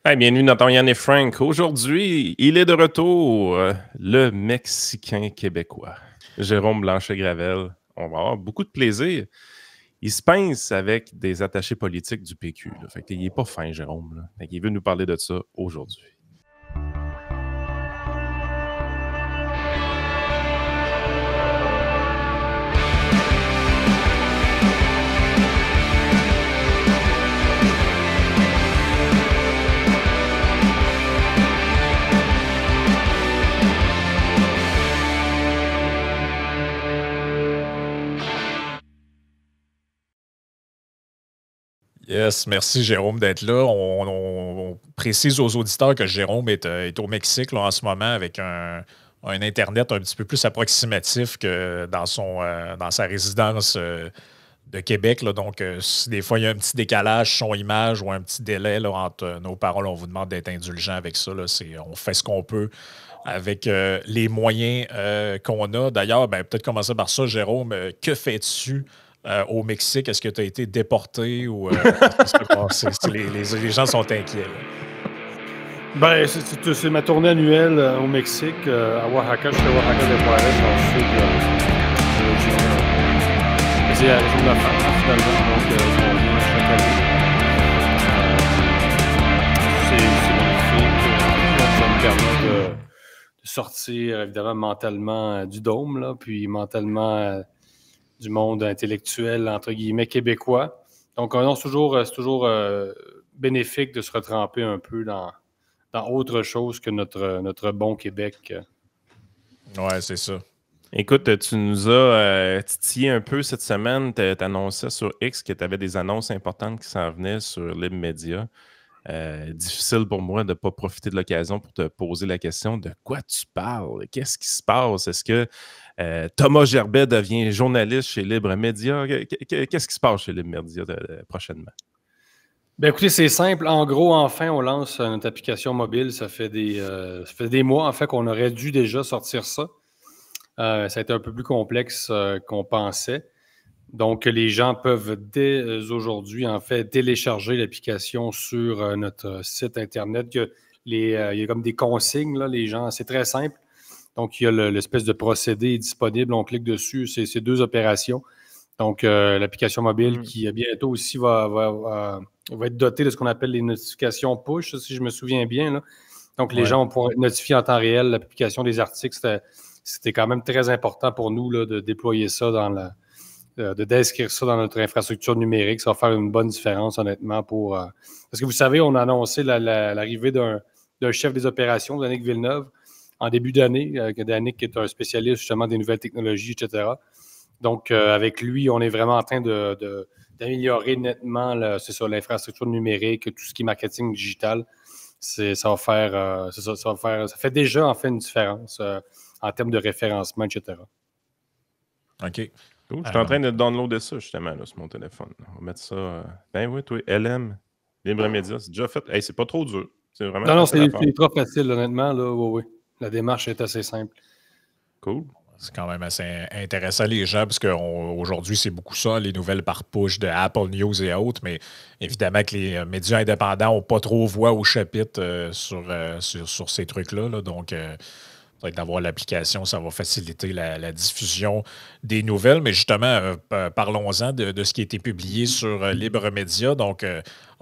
Hey, bienvenue dans ton Yann et Frank. Aujourd'hui, il est de retour, le Mexicain québécois, Jérôme Blanchet-Gravel. On va avoir beaucoup de plaisir. Il se pince avec des attachés politiques du PQ. Là. Fait qu'il est pas fin, Jérôme. Là. Fait qu'il veut nous parler de ça aujourd'hui. Yes, merci Jérôme d'être là. On précise aux auditeurs que Jérôme est au Mexique là, en ce moment avec un Internet un petit peu plus approximatif que dans sa résidence de Québec. Là. Donc, si des fois il y a un petit décalage son-image ou un petit délai là, entre nos paroles, on vous demande d'être indulgent avec ça. Là. On fait ce qu'on peut avec les moyens qu'on a. D'ailleurs, peut-être commencer par ça, Jérôme. Que fais-tu au Mexique? Est-ce que tu as été déporté ou qu'est-ce qui s'est passé? Les gens sont inquiets. Là. C'est ma tournée annuelle au Mexique, à Oaxaca. Je suis à Oaxaca de Juarez, dans le sud de la région. C'est la région de la France, finalement. Donc, on vient chaque année. C'est magnifique. Ça me permet de sortir, évidemment, mentalement du dôme, là, puis mentalement du monde intellectuel, entre guillemets, québécois. Donc, non, c'est toujours bénéfique de se retremper un peu dans autre chose que notre bon Québec. Ouais, c'est ça. Écoute, tu nous as titillé un peu cette semaine. Tu annonçais sur X que tu avais des annonces importantes qui s'en venaient sur Libre Média. Difficile pour moi de ne pas profiter de l'occasion pour te poser la question de quoi tu parles? Qu'est-ce qui se passe? Est-ce que Thomas Gerbet devient journaliste chez Libre Média? Qu'est-ce qui se passe chez Libre Média prochainement? Ben écoutez, c'est simple. En gros, enfin, on lance notre application mobile. Ça fait des mois, en fait, qu'on aurait dû déjà sortir ça. Ça a été un peu plus complexe qu'on pensait. Donc, les gens peuvent dès aujourd'hui, en fait, télécharger l'application sur notre site Internet. Il y a comme des consignes, là, les gens. C'est très simple. Donc, il y a l'espèce de procédé disponible. On clique dessus. C'est deux opérations. Donc, l'application mobile qui bientôt aussi va être dotée de ce qu'on appelle les notifications push, si je me souviens bien. Là. Donc, les gens vont pouvoir être notifiés en temps réel la publication des articles. C'était quand même très important pour nous là, de déployer ça d'inscrire ça dans notre infrastructure numérique. Ça va faire une bonne différence, honnêtement, parce que vous savez, on a annoncé l'arrivée d'un chef des opérations, Danick Villeneuve, en début d'année. Danick est un spécialiste, justement, des nouvelles technologies, etc. Donc, avec lui, on est vraiment en train d'améliorer nettement l'infrastructure numérique, tout ce qui est marketing digital. Ça fait déjà en fait une différence en termes de référencement, etc. OK. Cool. Je suis en train de downloader ça, justement, là, sur mon téléphone. On va mettre ça... Ben oui, toi, LM, Libre Média, c'est déjà fait. Hey, c'est pas trop dur. C'est vraiment facile à faire. C'est trop facile, honnêtement. Là, oui. La démarche est assez simple. Cool. C'est quand même assez intéressant, les gens, parce qu'aujourd'hui, c'est beaucoup ça, les nouvelles par push de Apple News et autres, mais évidemment que les médias indépendants n'ont pas trop voix au chapitre sur ces trucs-là. Là. Donc, peut-être d'avoir l'application, ça va faciliter la diffusion des nouvelles. Mais justement, parlons-en de ce qui a été publié sur Libre Média. Donc,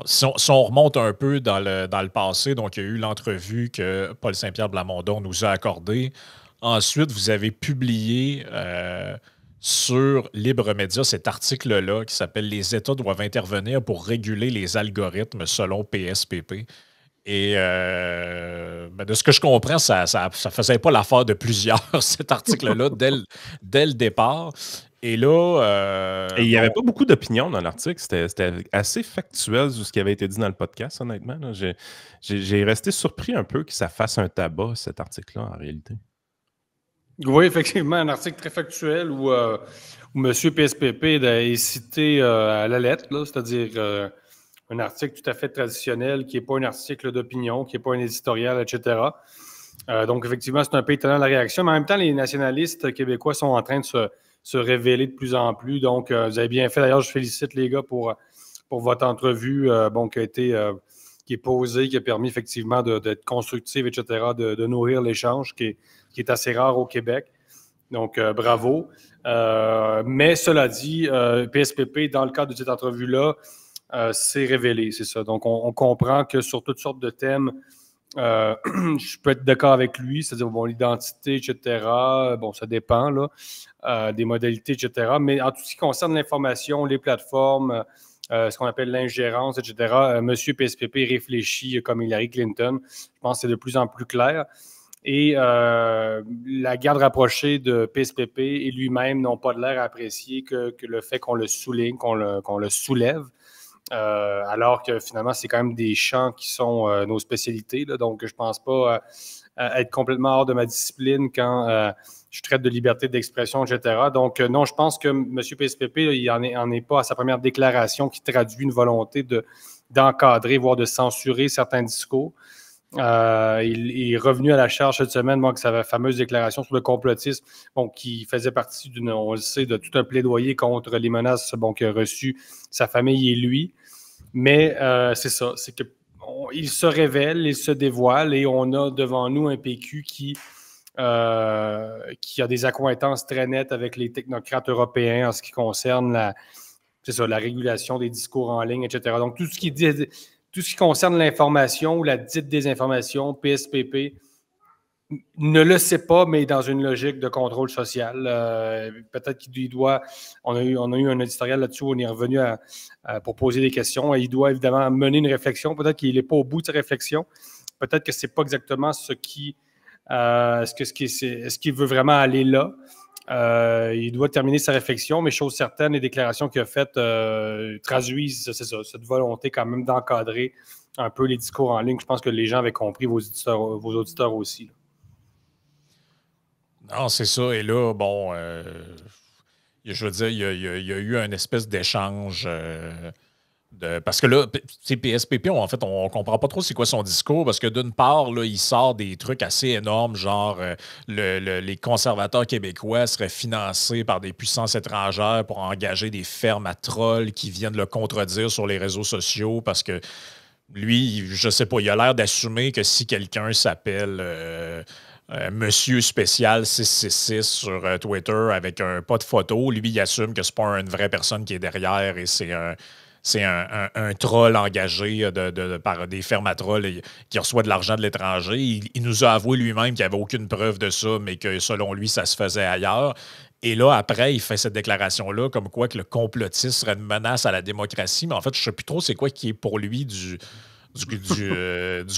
si on remonte un peu dans le passé, donc il y a eu l'entrevue que Paul Saint-Pierre Blamondon nous a accordée. Ensuite, vous avez publié sur Libre Média cet article-là qui s'appelle « Les États doivent intervenir pour réguler les algorithmes selon PSPP ». Et de ce que je comprends, ça faisait pas l'affaire de plusieurs, cet article-là, dès le départ. Et là... Et il n'y avait pas beaucoup d'opinions dans l'article. C'était assez factuel sur ce qui avait été dit dans le podcast, honnêtement. J'ai resté surpris un peu que ça fasse un tabac, cet article-là, en réalité. Oui, effectivement, un article très factuel où M. PSPP est cité à la lettre, c'est-à-dire un article tout à fait traditionnel qui n'est pas un article d'opinion, qui n'est pas un éditorial, etc. Donc, effectivement, c'est un peu étonnant la réaction, mais en même temps, les nationalistes québécois sont en train de se révéler de plus en plus. Donc, vous avez bien fait. D'ailleurs, je félicite les gars pour votre entrevue qui a été qui est posée, qui a permis effectivement d'être constructive, etc., de nourrir l'échange, qui est assez rare au Québec. Donc, bravo. Mais cela dit, PSPP, dans le cadre de cette entrevue-là, s'est révélé, c'est ça. Donc, on comprend que sur toutes sortes de thèmes, je peux être d'accord avec lui, c'est-à-dire bon, l'identité, etc. Bon, ça dépend là, des modalités, etc. Mais en tout ce qui concerne l'information, les plateformes, ce qu'on appelle l'ingérence, etc., Monsieur PSPP réfléchit comme Hillary Clinton. Je pense que c'est de plus en plus clair. Et la garde rapprochée de PSPP et lui-même n'ont pas de l'air à apprécier que le fait qu'on le souligne, qu'on le soulève. Alors que finalement, c'est quand même des champs qui sont nos spécialités. Là, donc, je ne pense pas être complètement hors de ma discipline quand je traite de liberté d'expression, etc. Donc, non, je pense que M. PSPP, là, il n'en est pas à sa première déclaration qui traduit une volonté d'encadrer, voire de censurer certains discours. Il est revenu à la charge cette semaine, avec sa fameuse déclaration sur le complotisme, bon, qui faisait partie on le sait, de tout un plaidoyer contre les menaces qu'a reçues sa famille et lui. Mais c'est ça, c'est qu'il se révèle, il se dévoile et on a devant nous un PQ qui a des accointances très nettes avec les technocrates européens en ce qui concerne la régulation des discours en ligne, etc. Donc, tout ce qui concerne l'information ou la dite désinformation, PSPP ne le sait pas, mais dans une logique de contrôle social. Peut-être qu'il doit... On a eu un éditorial là-dessus, on est revenu pour poser des questions. Il doit évidemment mener une réflexion. Peut-être qu'il n'est pas au bout de sa réflexion. Peut-être que ce n'est pas exactement ce qui... Est-ce qu'il veut vraiment aller là? Il doit terminer sa réflexion, mais chose certaine, les déclarations qu'il a faites traduisent cette volonté quand même d'encadrer un peu les discours en ligne. Je pense que les gens avaient compris, vos auditeurs aussi. Là. Non, c'est ça. Et là, bon, je veux dire, il y a eu une espèce d'échange... parce que là, PSPP, en fait, on comprend pas trop c'est quoi son discours, parce que d'une part, là, il sort des trucs assez énormes, genre les conservateurs québécois seraient financés par des puissances étrangères pour engager des fermes à trolls qui viennent le contredire sur les réseaux sociaux, parce que lui, je sais pas, il a l'air d'assumer que si quelqu'un s'appelle... Monsieur Spécial 666 sur Twitter avec pas de photo, lui, il assume que c'est pas une vraie personne qui est derrière et c'est un troll engagé par des fermes à trolls qui reçoit de l'argent de l'étranger. Il nous a avoué lui-même qu'il n'y avait aucune preuve de ça, mais que selon lui, ça se faisait ailleurs. Et là, après, il fait cette déclaration-là comme quoi que le complotisme serait une menace à la démocratie. Mais en fait, je ne sais plus trop c'est quoi qui est pour lui du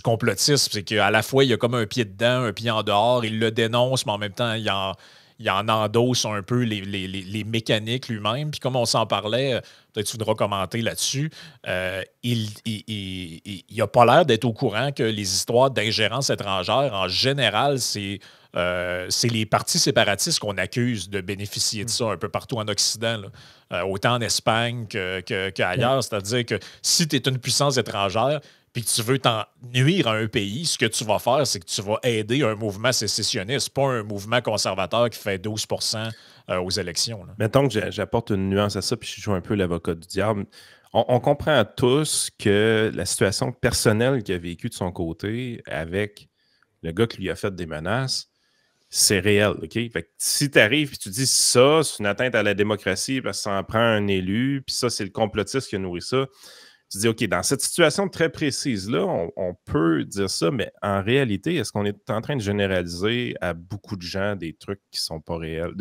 complotisme. C'est qu'à la fois, il y a comme un pied dedans, un pied en dehors. Il le dénonce, mais en même temps, il en endosse un peu les mécaniques lui-même. Puis comme on s'en parlait, peut-être tu voudras commenter là-dessus, il n'a pas l'air d'être au courant que les histoires d'ingérence étrangère, en général, c'est les partis séparatistes qu'on accuse de bénéficier de ça un peu partout en Occident, là. Autant en Espagne qu'ailleurs. C'est-à-dire que si tu es une puissance étrangère, puis que tu veux t'en nuire à un pays, ce que tu vas faire, c'est que tu vas aider un mouvement sécessionniste, pas un mouvement conservateur qui fait 12 % aux élections. Là. Mettons que j'apporte une nuance à ça, puis je joue un peu l'avocat du diable. On comprend tous que la situation personnelle qu'il a vécue de son côté avec le gars qui lui a fait des menaces, c'est réel, OK? Fait que si tu arrives et tu dis ça, c'est une atteinte à la démocratie parce que ça en prend un élu, puis ça, c'est le complotiste qui a nourri ça. Tu dis, OK, dans cette situation très précise-là, on peut dire ça, mais en réalité, est-ce qu'on est en train de généraliser à beaucoup de gens des trucs qui ne sont pas réels?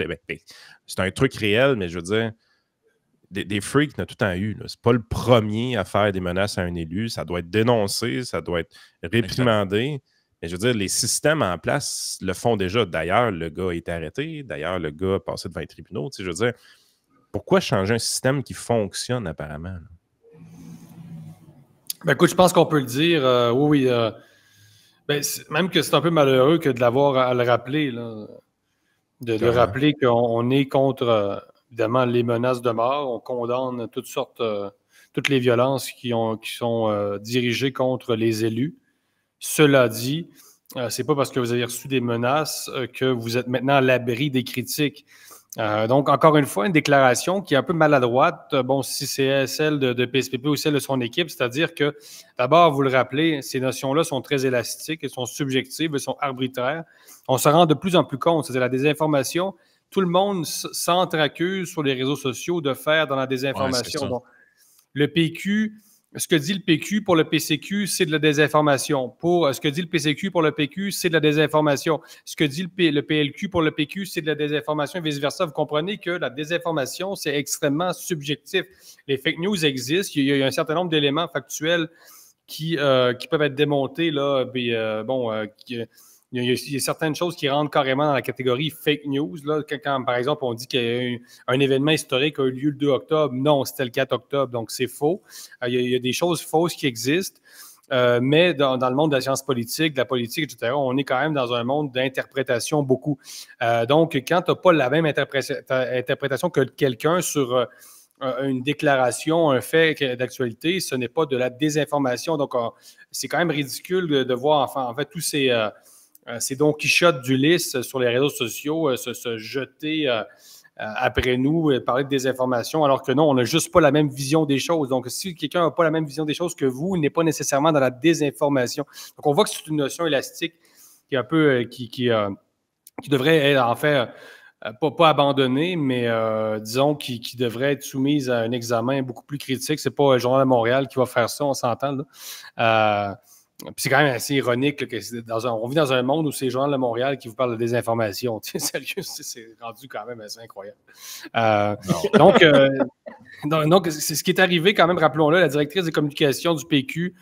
C'est un truc réel, mais je veux dire, des freaks, il y en a tout le temps eu. Ce n'est pas le premier à faire des menaces à un élu. Ça doit être dénoncé, ça doit être réprimandé. Mais je veux dire, les systèmes en place le font déjà. D'ailleurs, le gars a été arrêté. D'ailleurs, le gars a passé devant les tribunaux. Tu sais, je veux dire, pourquoi changer un système qui fonctionne apparemment? Là? Ben écoute, je pense qu'on peut le dire. Oui. Même que c'est un peu malheureux que de l'avoir à le rappeler. Là, de rappeler qu'on est contre, évidemment, les menaces de mort. On condamne toutes les violences qui sont dirigées contre les élus. Cela dit, c'est pas parce que vous avez reçu des menaces que vous êtes maintenant à l'abri des critiques. Donc, encore une fois, une déclaration qui est un peu maladroite, bon, si c'est celle de PSPP ou celle de son équipe, c'est-à-dire que, d'abord, vous le rappelez, ces notions-là sont très élastiques, elles sont subjectives, elles sont arbitraires. On se rend de plus en plus compte, c'est-à-dire la désinformation, tout le monde s'entre-accuse sur les réseaux sociaux de faire dans la désinformation. Ouais, donc, le PQ... Ce que dit le PQ pour le PCQ, c'est de la désinformation. Ce que dit le PCQ pour le PQ, c'est de la désinformation. Ce que dit le PLQ pour le PQ, c'est de la désinformation et vice-versa. Vous comprenez que la désinformation, c'est extrêmement subjectif. Les fake news existent. Il y a un certain nombre d'éléments factuels qui peuvent être démontés. Là, il y a certaines choses qui rentrent carrément dans la catégorie fake news. Là, quand, par exemple, on dit qu'il y a eu un événement historique qui a eu lieu le 2 octobre, non, c'était le 4 octobre, donc c'est faux. Il y a des choses fausses qui existent, mais dans le monde de la science politique, de la politique, etc., on est quand même dans un monde d'interprétation beaucoup. Donc, quand tu n'as pas la même interprétation que quelqu'un sur une déclaration, un fait d'actualité, ce n'est pas de la désinformation. Donc, c'est quand même ridicule de voir, en fait, tous ces Don Quichotte d'Ulysse sur les réseaux sociaux se jeter après nous et parler de désinformation, alors que non, on n'a juste pas la même vision des choses. Donc, si quelqu'un n'a pas la même vision des choses que vous, il n'est pas nécessairement dans la désinformation. Donc, on voit que c'est une notion élastique qui est un peu qui devrait être, en fait, pas abandonnée, mais disons qui devrait être soumise à un examen beaucoup plus critique. C'est pas le Journal de Montréal qui va faire ça, on s'entend, là. Puis c'est quand même assez ironique là, que on vit dans un monde où c'est le Journal de Montréal qui vous parle de désinformation. Sérieux, c'est rendu quand même assez incroyable. Donc, c'est ce qui est arrivé quand même, rappelons-le, la directrice des communications du PQ,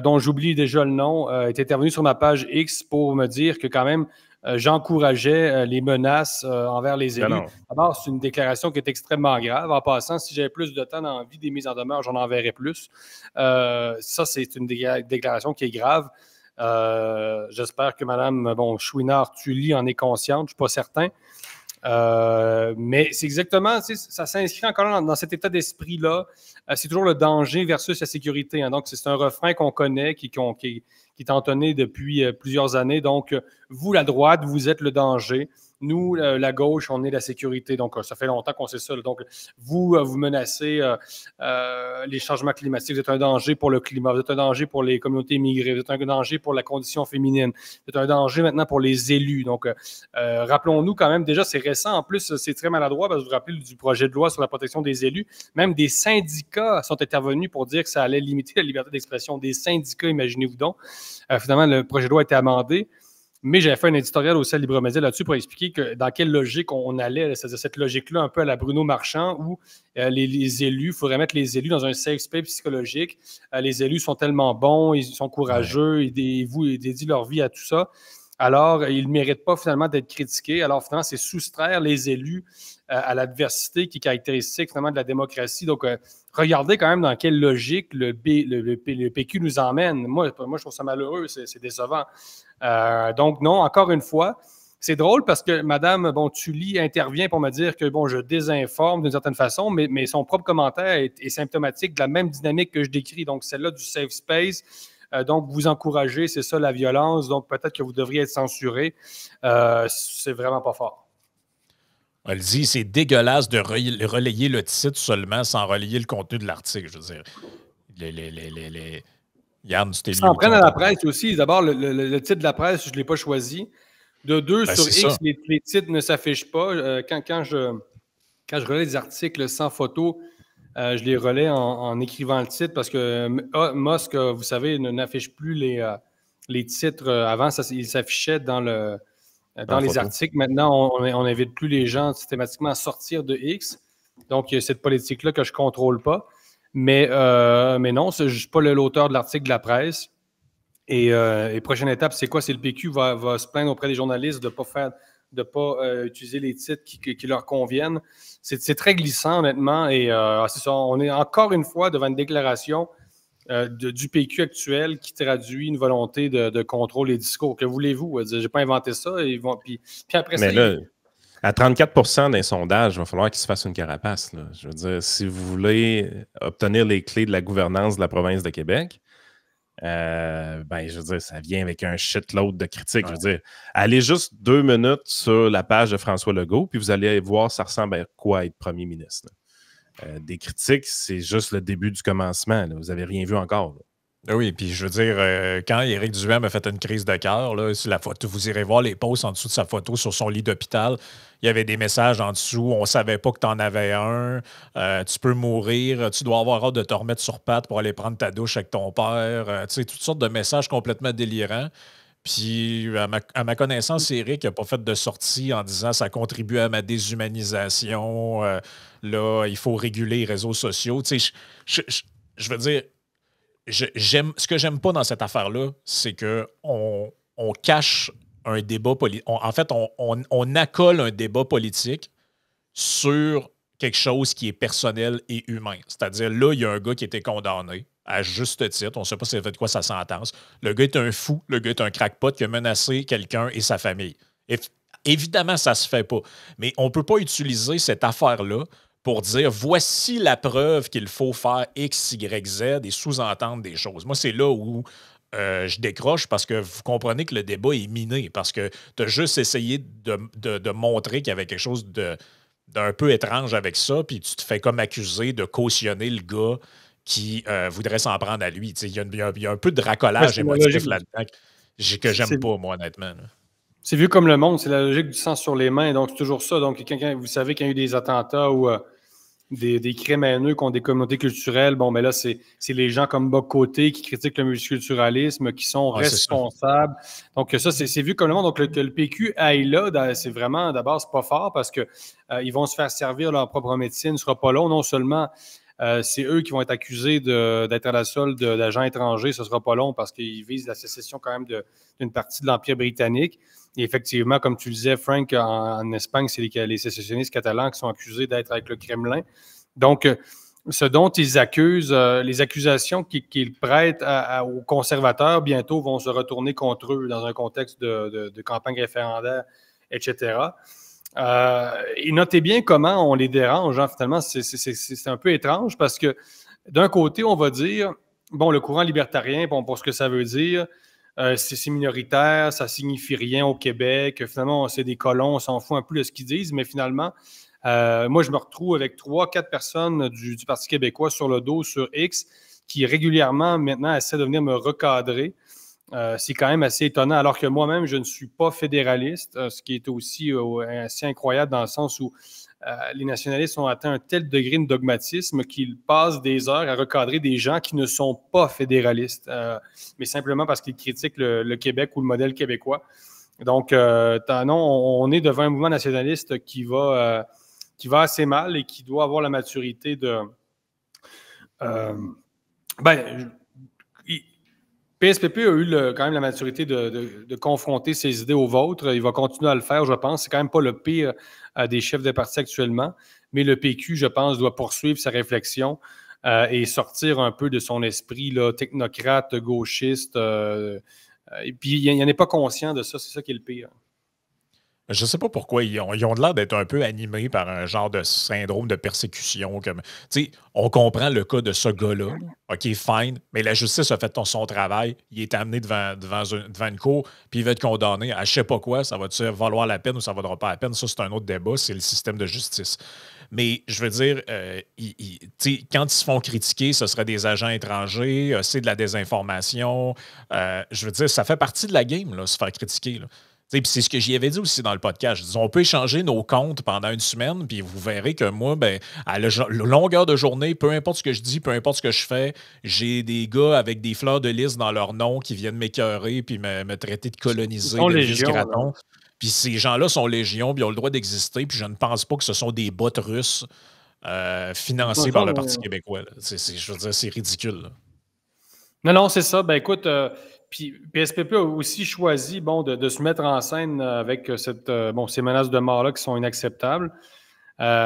dont j'oublie déjà le nom, est intervenue sur ma page X pour me dire que quand même, j'encourageais les menaces envers les élus. D'abord, c'est une déclaration qui est extrêmement grave. En passant, si j'avais plus de temps dans la vie des mises en demeure, j'en enverrais plus. Ça, c'est une déclaration qui est grave. J'espère que Mme Chouinard-Tully en est consciente. Je ne suis pas certain. Mais c'est exactement, ça s'inscrit encore dans cet état d'esprit-là. C'est toujours le danger versus la sécurité. Hein. Donc, c'est un refrain qu'on connaît, qui est entonné depuis plusieurs années. Donc, vous, la droite, vous êtes le danger. Nous, la gauche, on est la sécurité. Donc, ça fait longtemps qu'on sait ça. Donc, vous menacez les changements climatiques. Vous êtes un danger pour le climat. Vous êtes un danger pour les communautés immigrées. Vous êtes un danger pour la condition féminine. Vous êtes un danger maintenant pour les élus. Donc, rappelons-nous quand même, déjà, c'est récent. En plus, c'est très maladroit parce que vous vous rappelez du projet de loi sur la protection des élus. Même des syndicats sont intervenus pour dire que ça allait limiter la liberté d'expression des syndicats, imaginez-vous donc. Finalement, le projet de loi a été amendé. Mais j'avais fait un éditorial aussi à Libre Média là-dessus pour expliquer que dans quelle logique on allait, c'est-à-dire cette logique-là un peu à la Bruno Marchand où les élus, il faudrait mettre les élus dans un safe space psychologique. Les élus sont tellement bons, ils sont courageux, ils dédient leur vie à tout ça. Alors, ils ne méritent pas finalement d'être critiqués. Alors, finalement, c'est soustraire les élus à l'adversité qui est caractéristique finalement de la démocratie. Donc, regardez quand même dans quelle logique le PQ nous emmène. Moi, je trouve ça malheureux, c'est décevant. Donc, non, encore une fois, c'est drôle parce que Mme Tully intervient pour me dire que je désinforme d'une certaine façon, mais son propre commentaire est symptomatique de la même dynamique que je décris. Donc, celle-là du safe space. Donc, vous encouragez, c'est ça la violence. Donc, peut-être que vous devriez être censuré. C'est vraiment pas fort. Elle dit c'est dégueulasse de relayer le titre seulement sans relayer le contenu de l'article. Je veux dire, Yann, c'était s'en prennent à la presse aussi. D'abord, le titre de la presse, je ne l'ai pas choisi. De deux, sur X, les titres ne s'affichent pas. Quand je relais des articles sans photo, je les relais en écrivant le titre parce que Musk, vous savez, n'affiche plus les titres. Avant, il s'affichait dans les articles. Maintenant, on n'invite plus les gens systématiquement à sortir de X. Donc, il y a cette politique-là que je ne contrôle pas. Mais non, je ne suis pas l'auteur de l'article de la presse. Et prochaine étape, c'est quoi? C'est le PQ va se plaindre auprès des journalistes de ne pas utiliser les titres qui leur conviennent. C'est très glissant, honnêtement. Et c'est ça, on est encore une fois devant une déclaration du PQ actuel qui traduit une volonté de contrôle des discours. Que voulez-vous? Je n'ai pas inventé ça. Puis après mais ça... Là, à 34% d'un sondage, il va falloir qu'il se fasse une carapace. Là. Je veux dire, si vous voulez obtenir les clés de la gouvernance de la province de Québec, Ben, je veux dire, ça vient avec un shitload de critiques. Je veux dire, allez juste 2 minutes sur la page de François Legault, puis vous allez voir ça ressemble à quoi être premier ministre. Des critiques, c'est juste le début du commencement. Là. Vous n'avez rien vu encore. Là. Oui, puis je veux dire, quand Éric Duhaime a fait une crise de cœur, là, sur la photo, vous irez voir les posts en dessous de sa photo sur son lit d'hôpital. Il y avait des messages en dessous. On ne savait pas que tu en avais un. Tu peux mourir. Tu dois avoir hâte de te remettre sur pattes pour aller prendre ta douche avec ton père. Tu sais, toutes sortes de messages complètement délirants. Puis, à ma connaissance, Éric n'a pas fait de sortie en disant ça contribue à ma déshumanisation. Là, il faut réguler les réseaux sociaux. Tu sais, je veux dire, ce que j'aime pas dans cette affaire-là, c'est qu'on cache un débat politique. En fait, on accole un débat politique sur quelque chose qui est personnel et humain. C'est-à-dire, là, il y a un gars qui a été condamné à juste titre. On ne sait pas c'est fait quoi sa sentence. Le gars est un fou, le gars est un crackpot qui a menacé quelqu'un et sa famille. Évidemment, ça ne se fait pas. Mais on ne peut pas utiliser cette affaire-là pour dire voici la preuve qu'il faut faire X, Y, Z et sous-entendre des choses. Moi, c'est là où je décroche parce que vous comprenez que le débat est miné, parce que tu as juste essayé de montrer qu'il y avait quelque chose d'un peu étrange avec ça, puis tu te fais comme accuser de cautionner le gars qui voudrait s'en prendre à lui. Il y a un peu de racolage émotif là-dedans que j'aime pas, moi, honnêtement. Là. C'est vu comme le monde, c'est la logique du sang sur les mains, donc c'est toujours ça. Donc, vous savez qu'il y a eu des attentats ou des crimes haineux contre des communautés culturelles, bon, mais là, c'est les gens comme Bob Côté qui critiquent le multiculturalisme, qui sont responsables. Donc, ça, c'est vu comme le monde. Donc, que le PQ aille là, c'est vraiment, d'abord, c'est pas fort parce que ils vont se faire servir leur propre médecine, ce sera pas long. Non seulement c'est eux qui vont être accusés d'être à la solde d'agents étrangers, ce sera pas long parce qu'ils visent la sécession quand même d'une partie de l'Empire britannique. Et effectivement, comme tu le disais, Frank, en Espagne, c'est les sécessionnistes catalans qui sont accusés d'être avec le Kremlin. Donc, ce dont ils accusent, les accusations qu'ils prêtent aux conservateurs, bientôt vont se retourner contre eux dans un contexte de campagne référendaire, etc. Et notez bien comment on les dérange. Hein, finalement, c'est un peu étrange parce que d'un côté, on va dire, bon, le courant libertarien, bon, pour ce que ça veut dire, c'est minoritaire, ça signifie rien au Québec. Finalement, c'est des colons, on s'en fout un peu de ce qu'ils disent, mais finalement, moi, je me retrouve avec 3-4 personnes du Parti québécois sur le dos, sur X, qui régulièrement, maintenant, essaient de venir me recadrer. C'est quand même assez étonnant, alors que moi-même, je ne suis pas fédéraliste, ce qui est aussi assez incroyable dans le sens où les nationalistes ont atteint un tel degré de dogmatisme qu'ils passent des heures à recadrer des gens qui ne sont pas fédéralistes, mais simplement parce qu'ils critiquent le Québec ou le modèle québécois. Donc, non, on est devant un mouvement nationaliste qui va assez mal et qui doit avoir la maturité de... PSPP a eu quand même la maturité de confronter ses idées aux vôtres. Il va continuer à le faire, je pense. C'est quand même pas le pire des chefs de parti actuellement. Mais le PQ, je pense, doit poursuivre sa réflexion et sortir un peu de son esprit là, technocrate, gauchiste. Et puis, il n'en est pas conscient de ça. C'est ça qui est le pire. Je ne sais pas pourquoi ils ont l'air d'être un peu animés par un genre de syndrome de persécution. On comprend le cas de ce gars-là. OK, fine, mais la justice a fait son travail. Il est amené devant une cour, puis il va être condamné à je ne sais pas quoi. Ça va-tu valoir la peine ou ça ne vaudra pas la peine? Ça, c'est un autre débat. C'est le système de justice. Mais je veux dire, quand ils se font critiquer, ce seraient des agents étrangers, c'est de la désinformation. Je veux dire, ça fait partie de la game, là, se faire critiquer. Là. Puis c'est ce que j'y avais dit aussi dans le podcast. Je dis, on peut échanger nos comptes pendant une semaine, puis vous verrez que moi, à la longueur de journée, peu importe ce que je dis, peu importe ce que je fais, j'ai des gars avec des fleurs de lys dans leur nom qui viennent m'écœurer puis me traiter de colonisé, de vice-graton. Puis ces gens-là sont légion, puis ils ont le droit d'exister, puis je ne pense pas que ce sont des bots russes financés par le Parti québécois. Je veux dire, c'est ridicule. Là. Non, c'est ça. Ben écoute... Puis PSPP a aussi choisi de se mettre en scène avec ces menaces de mort-là qui sont inacceptables.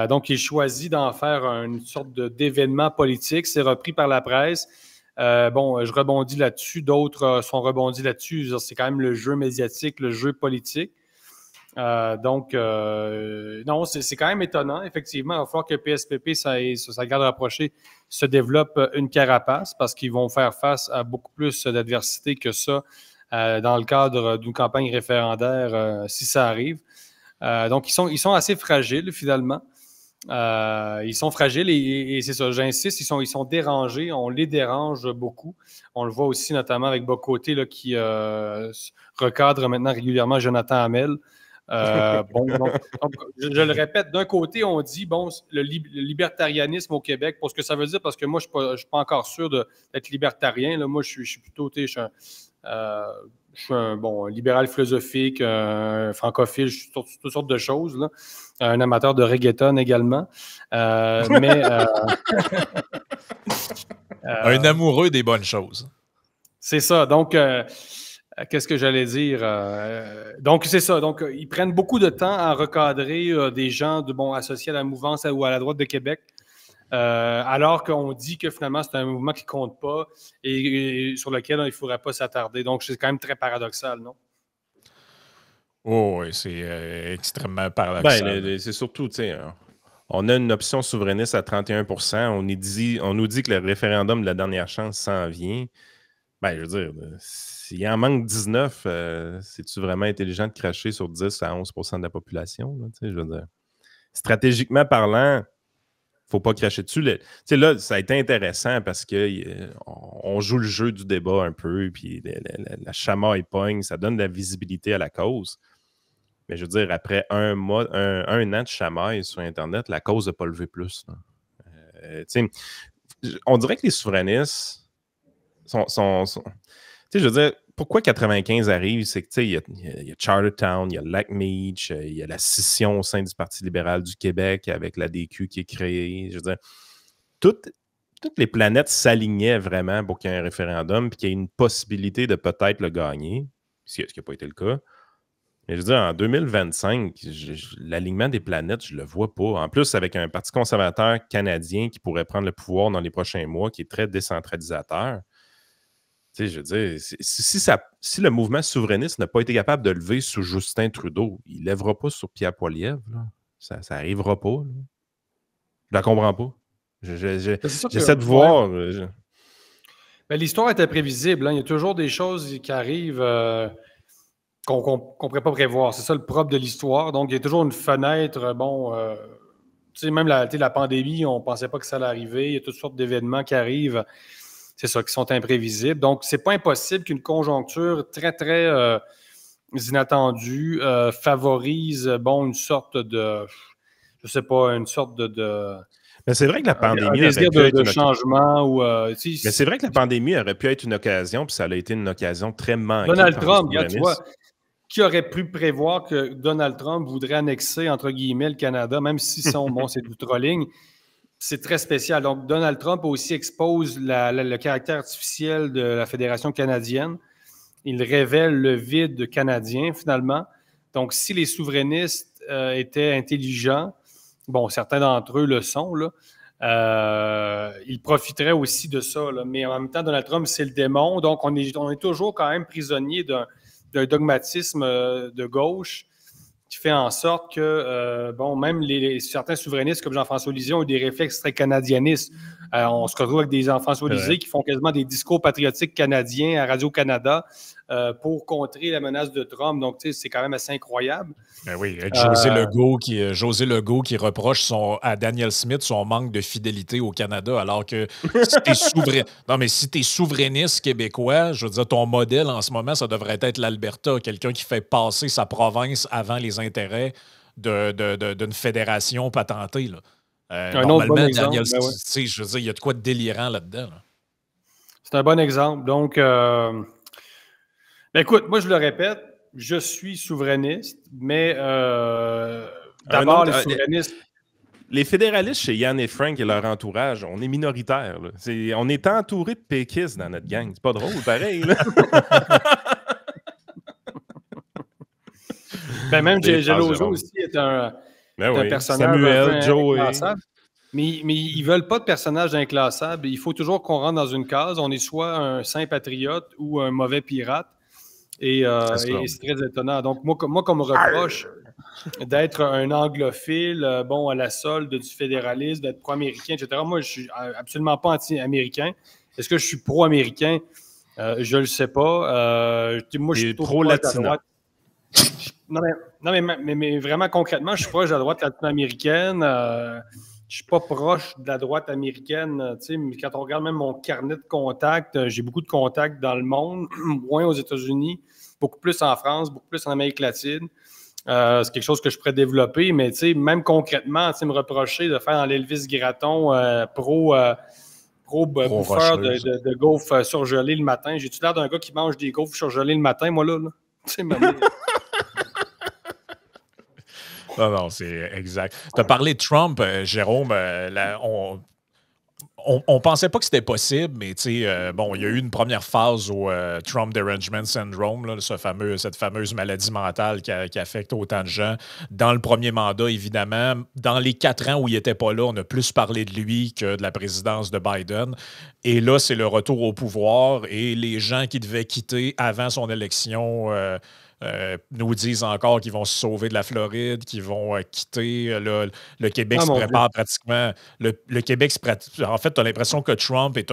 Donc, il choisit d'en faire une sorte d'événement politique. C'est repris par la presse. Je rebondis là-dessus. D'autres sont rebondis là-dessus. C'est quand même le jeu médiatique, le jeu politique. Non, c'est quand même étonnant. Effectivement, il va falloir que PSPP, ça garde rapproché, se développe une carapace parce qu'ils vont faire face à beaucoup plus d'adversité que ça dans le cadre d'une campagne référendaire si ça arrive. Donc, ils sont assez fragiles finalement. Ils sont fragiles et c'est ça, j'insiste, ils sont dérangés, on les dérange beaucoup. On le voit aussi notamment avec Bocoté là, qui recadre maintenant régulièrement Jonathan Hamel. Donc, je le répète, d'un côté, on dit le libertarianisme au Québec, pour ce que ça veut dire, parce que moi, je ne suis pas encore sûr d'être libertarien. Là. Moi, je suis plutôt, je suis un libéral philosophique, un francophile, je suis toutes sortes de choses. Là. Un amateur de reggaeton également. Un amoureux des bonnes choses. C'est ça. Donc, qu'est-ce que j'allais dire? Donc, c'est ça. Donc, ils prennent beaucoup de temps à recadrer des gens associés à la mouvance ou à la droite de Québec, alors qu'on dit que finalement, c'est un mouvement qui ne compte pas et sur lequel il ne faudrait pas s'attarder. Donc, c'est quand même très paradoxal, non? Oh, oui, c'est extrêmement paradoxal. C'est surtout, tu sais, on a une option souverainiste à 31%. On nous dit que le référendum de la dernière chance s'en vient. Ben, je veux dire, s'il en manque 19, c'est-tu vraiment intelligent de cracher sur 10 à 11% de la population? Là, je veux dire. Stratégiquement parlant, il ne faut pas cracher dessus. Là, ça a été intéressant parce qu'on joue le jeu du débat un peu, puis la chamaille pogne, ça donne de la visibilité à la cause. Mais je veux dire, après un an de chamaille sur Internet, la cause n'a pas levé plus. On dirait que les souverainistes sont je veux dire, pourquoi 95 arrive, c'est que il y a Chartertown, il y a Lac-Meach, il y a la scission au sein du Parti libéral du Québec avec la DQ qui est créée. Je veux dire, toutes les planètes s'alignaient vraiment pour qu'il y ait un référendum et qu'il y ait une possibilité de peut-être le gagner, ce qui n'a pas été le cas. Mais je veux dire, en 2025, l'alignement des planètes, je ne le vois pas. En plus, avec un Parti conservateur canadien qui pourrait prendre le pouvoir dans les prochains mois, qui est très décentralisateur, tu sais, je veux dire, si le mouvement souverainiste n'a pas été capable de lever sous Justin Trudeau, il ne lèvera pas sur Pierre Poilievre. Là. Ça n'arrivera pas. Là. Je la comprends pas. J'essaie de voir. Ben, l'histoire était prévisible. Hein. Il y a toujours des choses qui arrivent qu'on ne pourrait pas prévoir. C'est ça le propre de l'histoire. Donc, il y a toujours une fenêtre. Même la pandémie, on ne pensait pas que ça allait arriver. Il y a toutes sortes d'événements qui arrivent. C'est ça, qui sont imprévisibles. Donc, c'est pas impossible qu'une conjoncture très, très inattendue favorise, une sorte de, je sais pas, une sorte de mais c'est vrai que la pandémie un désir de changement. Mais c'est vrai que la pandémie aurait pu être une occasion, puis ça a été une occasion très manquée. Donald Trump, tu vois, qui aurait pu prévoir que Donald Trump voudrait annexer, entre guillemets, le Canada, même si c'est du trolling. C'est très spécial. Donc, Donald Trump aussi expose le caractère artificiel de la Fédération canadienne. Il révèle le vide canadien, finalement. Donc, si les souverainistes étaient intelligents, certains d'entre eux le sont, là, ils profiteraient aussi de ça. Là. Mais en même temps, Donald Trump, c'est le démon. Donc, on est toujours quand même prisonnier d'un dogmatisme de gauche qui fait en sorte que, même certains souverainistes comme Jean-François Lisée ont eu des réflexes très canadianistes. On se retrouve avec des Jean-François Lisée qui font quasiment des discours patriotiques canadiens à Radio-Canada pour contrer la menace de Trump. Donc, tu sais, c'est quand même assez incroyable. Ben oui, avec José Legault qui reproche à Daniel Smith son manque de fidélité au Canada, alors que si t'es souverainiste québécois, je veux dire, ton modèle en ce moment, ça devrait être l'Alberta, quelqu'un qui fait passer sa province avant les intérêts d'une fédération patentée. Là. Normalement, bon Daniel Smith, je veux dire, il y a de quoi de délirant là-dedans. Là. C'est un bon exemple. Donc, écoute, moi, je le répète, je suis souverainiste, mais d'abord, les souverainistes... Les fédéralistes chez Yann et Frank et leur entourage, on est minoritaires. Là. On est entouré de péquistes dans notre gang. C'est pas drôle, pareil. Là. Même Geloso aussi est un personnage... Samuel, Joey... Mais ils ne veulent pas de personnages inclassables. Il faut toujours qu'on rentre dans une case. On est soit un saint patriote ou un mauvais pirate. Et c'est très étonnant. Donc, moi comme reproche, d'être un anglophile, bon, à la solde du fédéralisme, d'être pro-américain, etc. Moi, je suis absolument pas anti-américain. Est-ce que je suis pro-américain? Je le sais pas. Moi, je suis plutôt proche de la droite. Non, mais vraiment concrètement, je suis proche de la droite latino-américaine. Je suis pas proche de la droite américaine. Mais quand on regarde même mon carnet de contacts, j'ai beaucoup de contacts dans le monde, moins aux États-Unis, beaucoup plus en France, beaucoup plus en Amérique latine. C'est quelque chose que je pourrais développer, mais même concrètement, me reprocher de faire dans l'Elvis Gratton bouffeur de gaufres surgelées le matin. J'ai-tu l'air d'un gars qui mange des gaufres surgelées le matin, moi, là? Non, c'est exact. Tu as parlé de Trump, Jérôme. On pensait pas que c'était possible, mais bon, il y a eu une première phase au Trump Derangement Syndrome, là, cette fameuse maladie mentale qui affecte autant de gens. Dans le premier mandat, évidemment. Dans les 4 ans où il n'était pas là, on a plus parlé de lui que de la présidence de Biden. Et là, c'est le retour au pouvoir et les gens qui devaient quitter avant son élection nous disent encore qu'ils vont se sauver de la Floride, qu'ils vont quitter. Le Québec se prépare pratiquement. Le Québec en fait, tu as l'impression que Trump est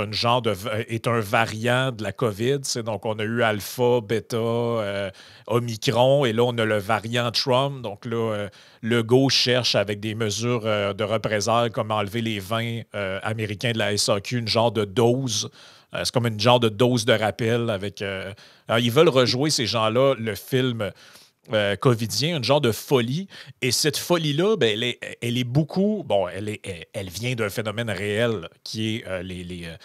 un variant de la COVID. Donc, on a eu Alpha, Beta, Omicron, et là, on a le variant Trump. Donc là, Legault cherche avec des mesures de représailles comme enlever les vins américains de la SAQ, une genre de dose. C'est comme une genre de dose de rappel avec. Alors, ils veulent rejouer, ces gens-là, le film covidien, une genre de folie. Et cette folie-là, ben, elle est beaucoup. Bon, elle vient d'un phénomène réel qui est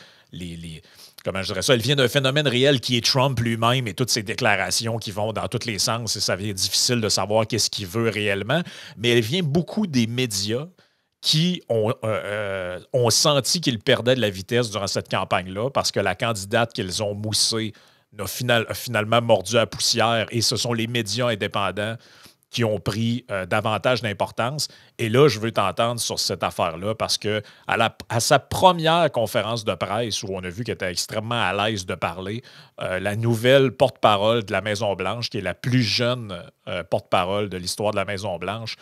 comment je dirais ça? Elle vient d'un phénomène réel qui est Trump lui-même et toutes ses déclarations qui vont dans tous les sens. Et ça devient difficile de savoir qu'est-ce qu'il veut réellement. Mais elle vient beaucoup des médias qui ont senti qu'ils perdaient de la vitesse durant cette campagne-là parce que la candidate qu'ils ont moussée a finalement mordu à la poussière et ce sont les médias indépendants qui ont pris davantage d'importance. Et là, je veux t'entendre sur cette affaire-là parce que à sa première conférence de presse où on a vu qu'elle était extrêmement à l'aise de parler, la nouvelle porte-parole de la Maison-Blanche, qui est la plus jeune porte-parole de l'histoire de la Maison-Blanche,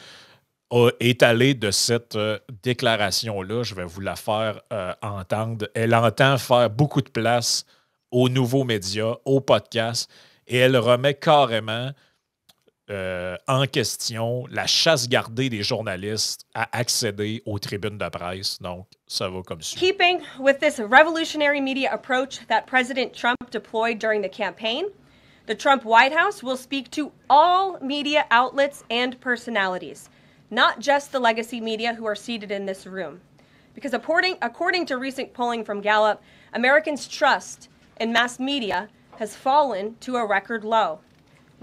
a étalé de cette déclaration-là. Je vais vous la faire entendre. Elle entend faire beaucoup de place aux nouveaux médias, aux podcasts, et elle remet carrément en question la chasse gardée des journalistes à accéder aux tribunes de presse. Donc, ça va comme suit. Keeping with this revolutionary media approach that President Trump deployed during the campaign, the Trump White House will speak to all media outlets and personalities, not just the legacy media who are seated in this room. Because according to recent polling from Gallup, Americans' trust in mass media has fallen to a record low.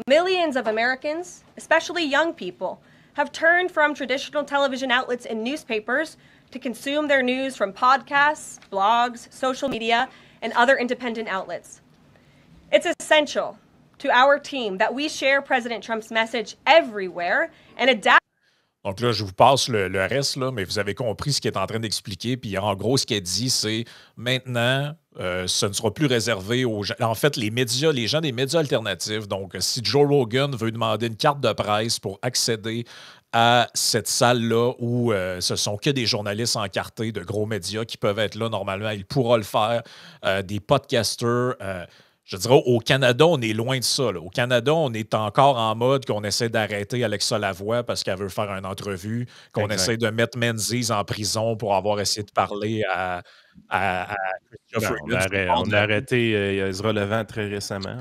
Millions of Americans, especially young people, have turned from traditional television outlets and newspapers to consume their news from podcasts, blogs, social media, and other independent outlets. It's essential to our team that we share President Trump's message everywhere and adapt. Donc là, je vous passe le reste, là, mais vous avez compris ce qu'il est en train d'expliquer. Puis en gros, ce qu'elle dit, c'est maintenant, ce ne sera plus réservé aux gens. En fait, les gens des médias alternatifs. Donc, si Joe Rogan veut demander une carte de presse pour accéder à cette salle-là où ce sont que des journalistes encartés de gros médias qui peuvent être là normalement, il pourra le faire. Des podcasters. Je dirais, au Canada, on est loin de ça. Là. Au Canada, on est encore en mode qu'on essaie d'arrêter Alexa Lavoie parce qu'elle veut faire une entrevue, qu'on essaie de mettre Menzies en prison pour avoir essayé de parler à Christopher on a arrêté Ezra Levant très récemment.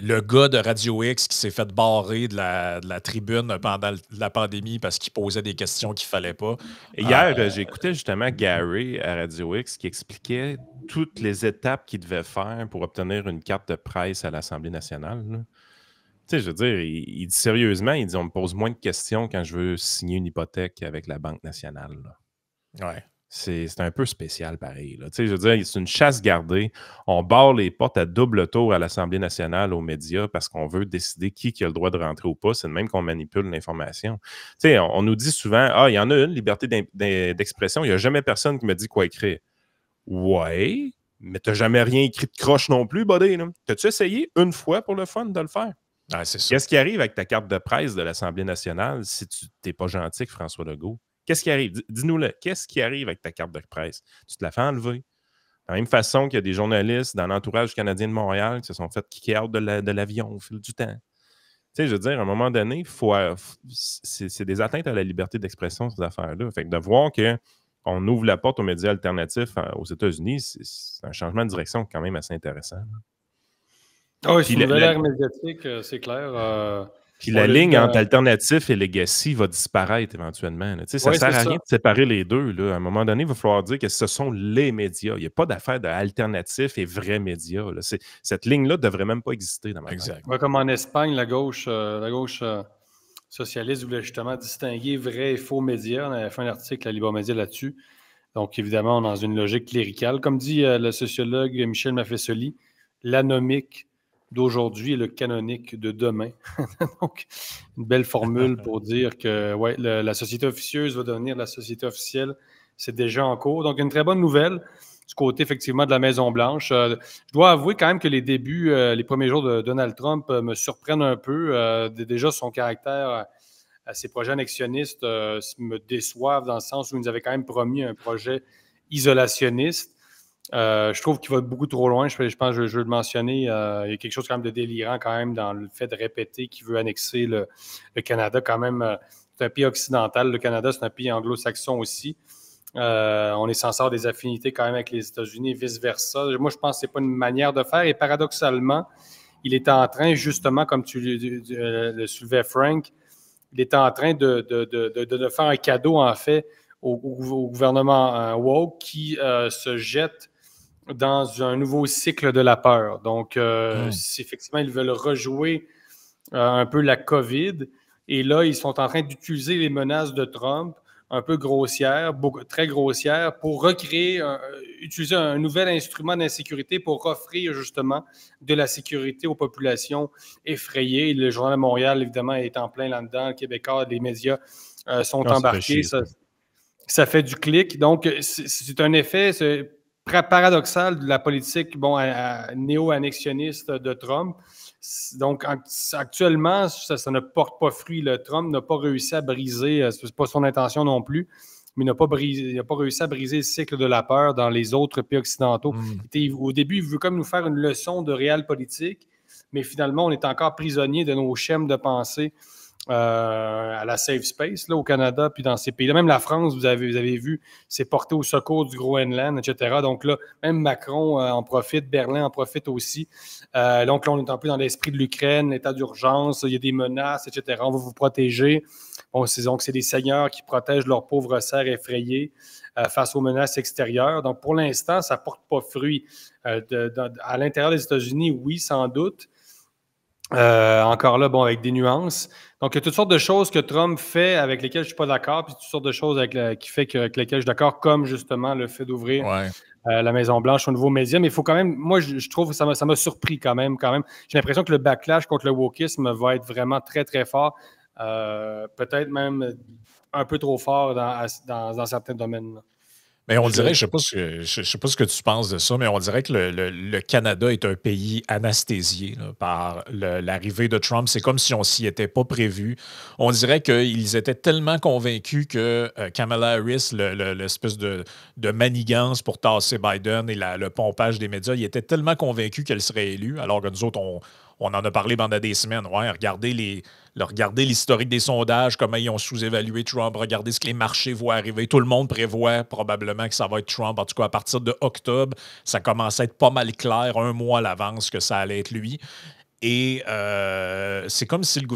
Le gars de Radio X qui s'est fait barrer de la tribune pendant la pandémie parce qu'il posait des questions qu'il ne fallait pas. Et hier, j'écoutais justement Gary à Radio X qui expliquait toutes les étapes qu'il devait faire pour obtenir une carte de presse à l'Assemblée nationale. Tu sais, je veux dire, il dit sérieusement, il dit on me pose moins de questions quand je veux signer une hypothèque avec la Banque nationale. Là. Ouais. C'est un peu spécial pareil. Là. Tu sais, je veux dire, c'est une chasse gardée. On barre les portes à double tour à l'Assemblée nationale, aux médias, parce qu'on veut décider qui a le droit de rentrer ou pas. C'est de même qu'on manipule l'information. Tu sais, on nous dit souvent, il y en a une, liberté d'expression. Il n'y a jamais personne qui me dit quoi écrire. Ouais, mais t'as jamais rien écrit de croche non plus, buddy. T'as-tu essayé une fois pour le fun de le faire? Ah, c'est ça. Qu'est-ce qui arrive avec ta carte de presse de l'Assemblée nationale si tu n'es pas gentil avec François Legault? Qu'est-ce qui arrive? Dis-nous-le. Qu'est-ce qui arrive avec ta carte de presse? Tu te la fais enlever. De la même façon qu'il y a des journalistes dans l'entourage canadien de Montréal qui se sont fait kicker out de l'avion au fil du temps. Tu sais, je veux dire, à un moment donné, c'est des atteintes à la liberté d'expression, ces affaires-là. Fait que de voir qu'on ouvre la porte aux médias alternatifs aux États-Unis, c'est un changement de direction quand même assez intéressant. Ah oui, c'est une nouvelle ère médiatique, c'est clair. Puis la ligne entre alternatif et legacy va disparaître éventuellement. Tu sais, ça ne sert à rien de séparer les deux. Là. À un moment donné, il va falloir dire que ce sont les médias. Il n'y a pas d'affaire d'alternatif et vrais médias. Là. Cette ligne-là ne devrait même pas exister dans ma tête. Ouais, comme en Espagne, la gauche socialiste voulait justement distinguer vrais et faux médias. On avait fait un article à Libre Média là-dessus. Donc, évidemment, on est dans une logique cléricale. Comme dit le sociologue Michel Maffesoli, l'anomique d'aujourd'hui et le canonique de demain. Donc, une belle formule pour dire que ouais, la société officieuse va devenir la société officielle. C'est déjà en cours. Donc, une très bonne nouvelle du côté, effectivement, de la Maison-Blanche. Je dois avouer quand même que les débuts, les premiers jours de Donald Trump me surprennent un peu. Déjà, son caractère ses projets annexionnistes me déçoivent dans le sens où il nous avait quand même promis un projet isolationniste. Je trouve qu'il va beaucoup trop loin. Je pense que je veux le mentionner. Il y a quelque chose quand même de délirant quand même dans le fait de répéter qu'il veut annexer le Canada. Quand même, c'est un pays occidental. Le Canada, c'est un pays anglo-saxon aussi. On est censé avoir des affinités quand même avec les États-Unis et vice-versa. Moi, je pense que ce n'est pas une manière de faire. Et paradoxalement, il est en train, justement, comme tu le soulevais, Frank, il est en train de faire un cadeau, en fait, au gouvernement woke qui se jette dans un nouveau cycle de la peur. Donc, effectivement, ils veulent rejouer un peu la COVID. Et là, ils sont en train d'utiliser les menaces de Trump, un peu grossières, très grossières, pour recréer, utiliser un nouvel instrument d'insécurité pour offrir justement de la sécurité aux populations effrayées. Le Journal de Montréal, évidemment, est en plein là-dedans. Le Québécois, les médias sont embarqués. Ça fait du clic. Donc, c'est un effet paradoxal de la politique néo-annexionniste de Trump. Donc, actuellement, ça ne porte pas fruit. Le Trump n'a pas réussi à briser, c'est pas son intention non plus, mais il n'a pas réussi à briser le cycle de la peur dans les autres pays occidentaux. Au début, il veut comme nous faire une leçon de réel politique, mais finalement, on est encore prisonnier de nos schèmes de pensée à la safe space là, au Canada, puis dans ces pays-là. Même la France, vous avez vu, s'est porté au secours du Groenland, etc. Donc là, même Macron en profite, Berlin en profite aussi. Donc là, on est un peu dans l'esprit de l'Ukraine, l'état d'urgence, il y a des menaces, etc. On va vous protéger. Bon, donc, c'est des seigneurs qui protègent leurs pauvres serfs effrayés face aux menaces extérieures. Donc, pour l'instant, ça ne porte pas fruit. À l'intérieur des États-Unis, oui, sans doute. Encore là, bon, avec des nuances. Donc, il y a toutes sortes de choses que Trump fait avec lesquelles je ne suis pas d'accord, puis toutes sortes de choses avec lesquelles je suis d'accord, comme justement le fait d'ouvrir la Maison-Blanche aux nouveaux médias. Mais il faut quand même, moi, je trouve que ça m'a surpris quand même. J'ai l'impression que le backlash contre le wokisme va être vraiment très, très fort. Peut-être même un peu trop fort dans certains domaines. Mais on dirait, je ne sais pas ce que tu penses de ça, mais on dirait que le Canada est un pays anesthésié là, par l'arrivée de Trump. C'est comme si on s'y était pas prévu. On dirait qu'ils étaient tellement convaincus que Kamala Harris, l'espèce de manigance pour tasser Biden et le pompage des médias, ils étaient tellement convaincus qu'elle serait élue, alors que nous autres, on en a parlé pendant des semaines. Ouais, regardez l'historique des sondages, comment ils ont sous-évalué Trump, regardez ce que les marchés voient arriver. Tout le monde prévoit probablement que ça va être Trump. En tout cas, à partir de octobre, ça commence à être pas mal clair, un mois à l'avance, que ça allait être lui. Et c'est comme si les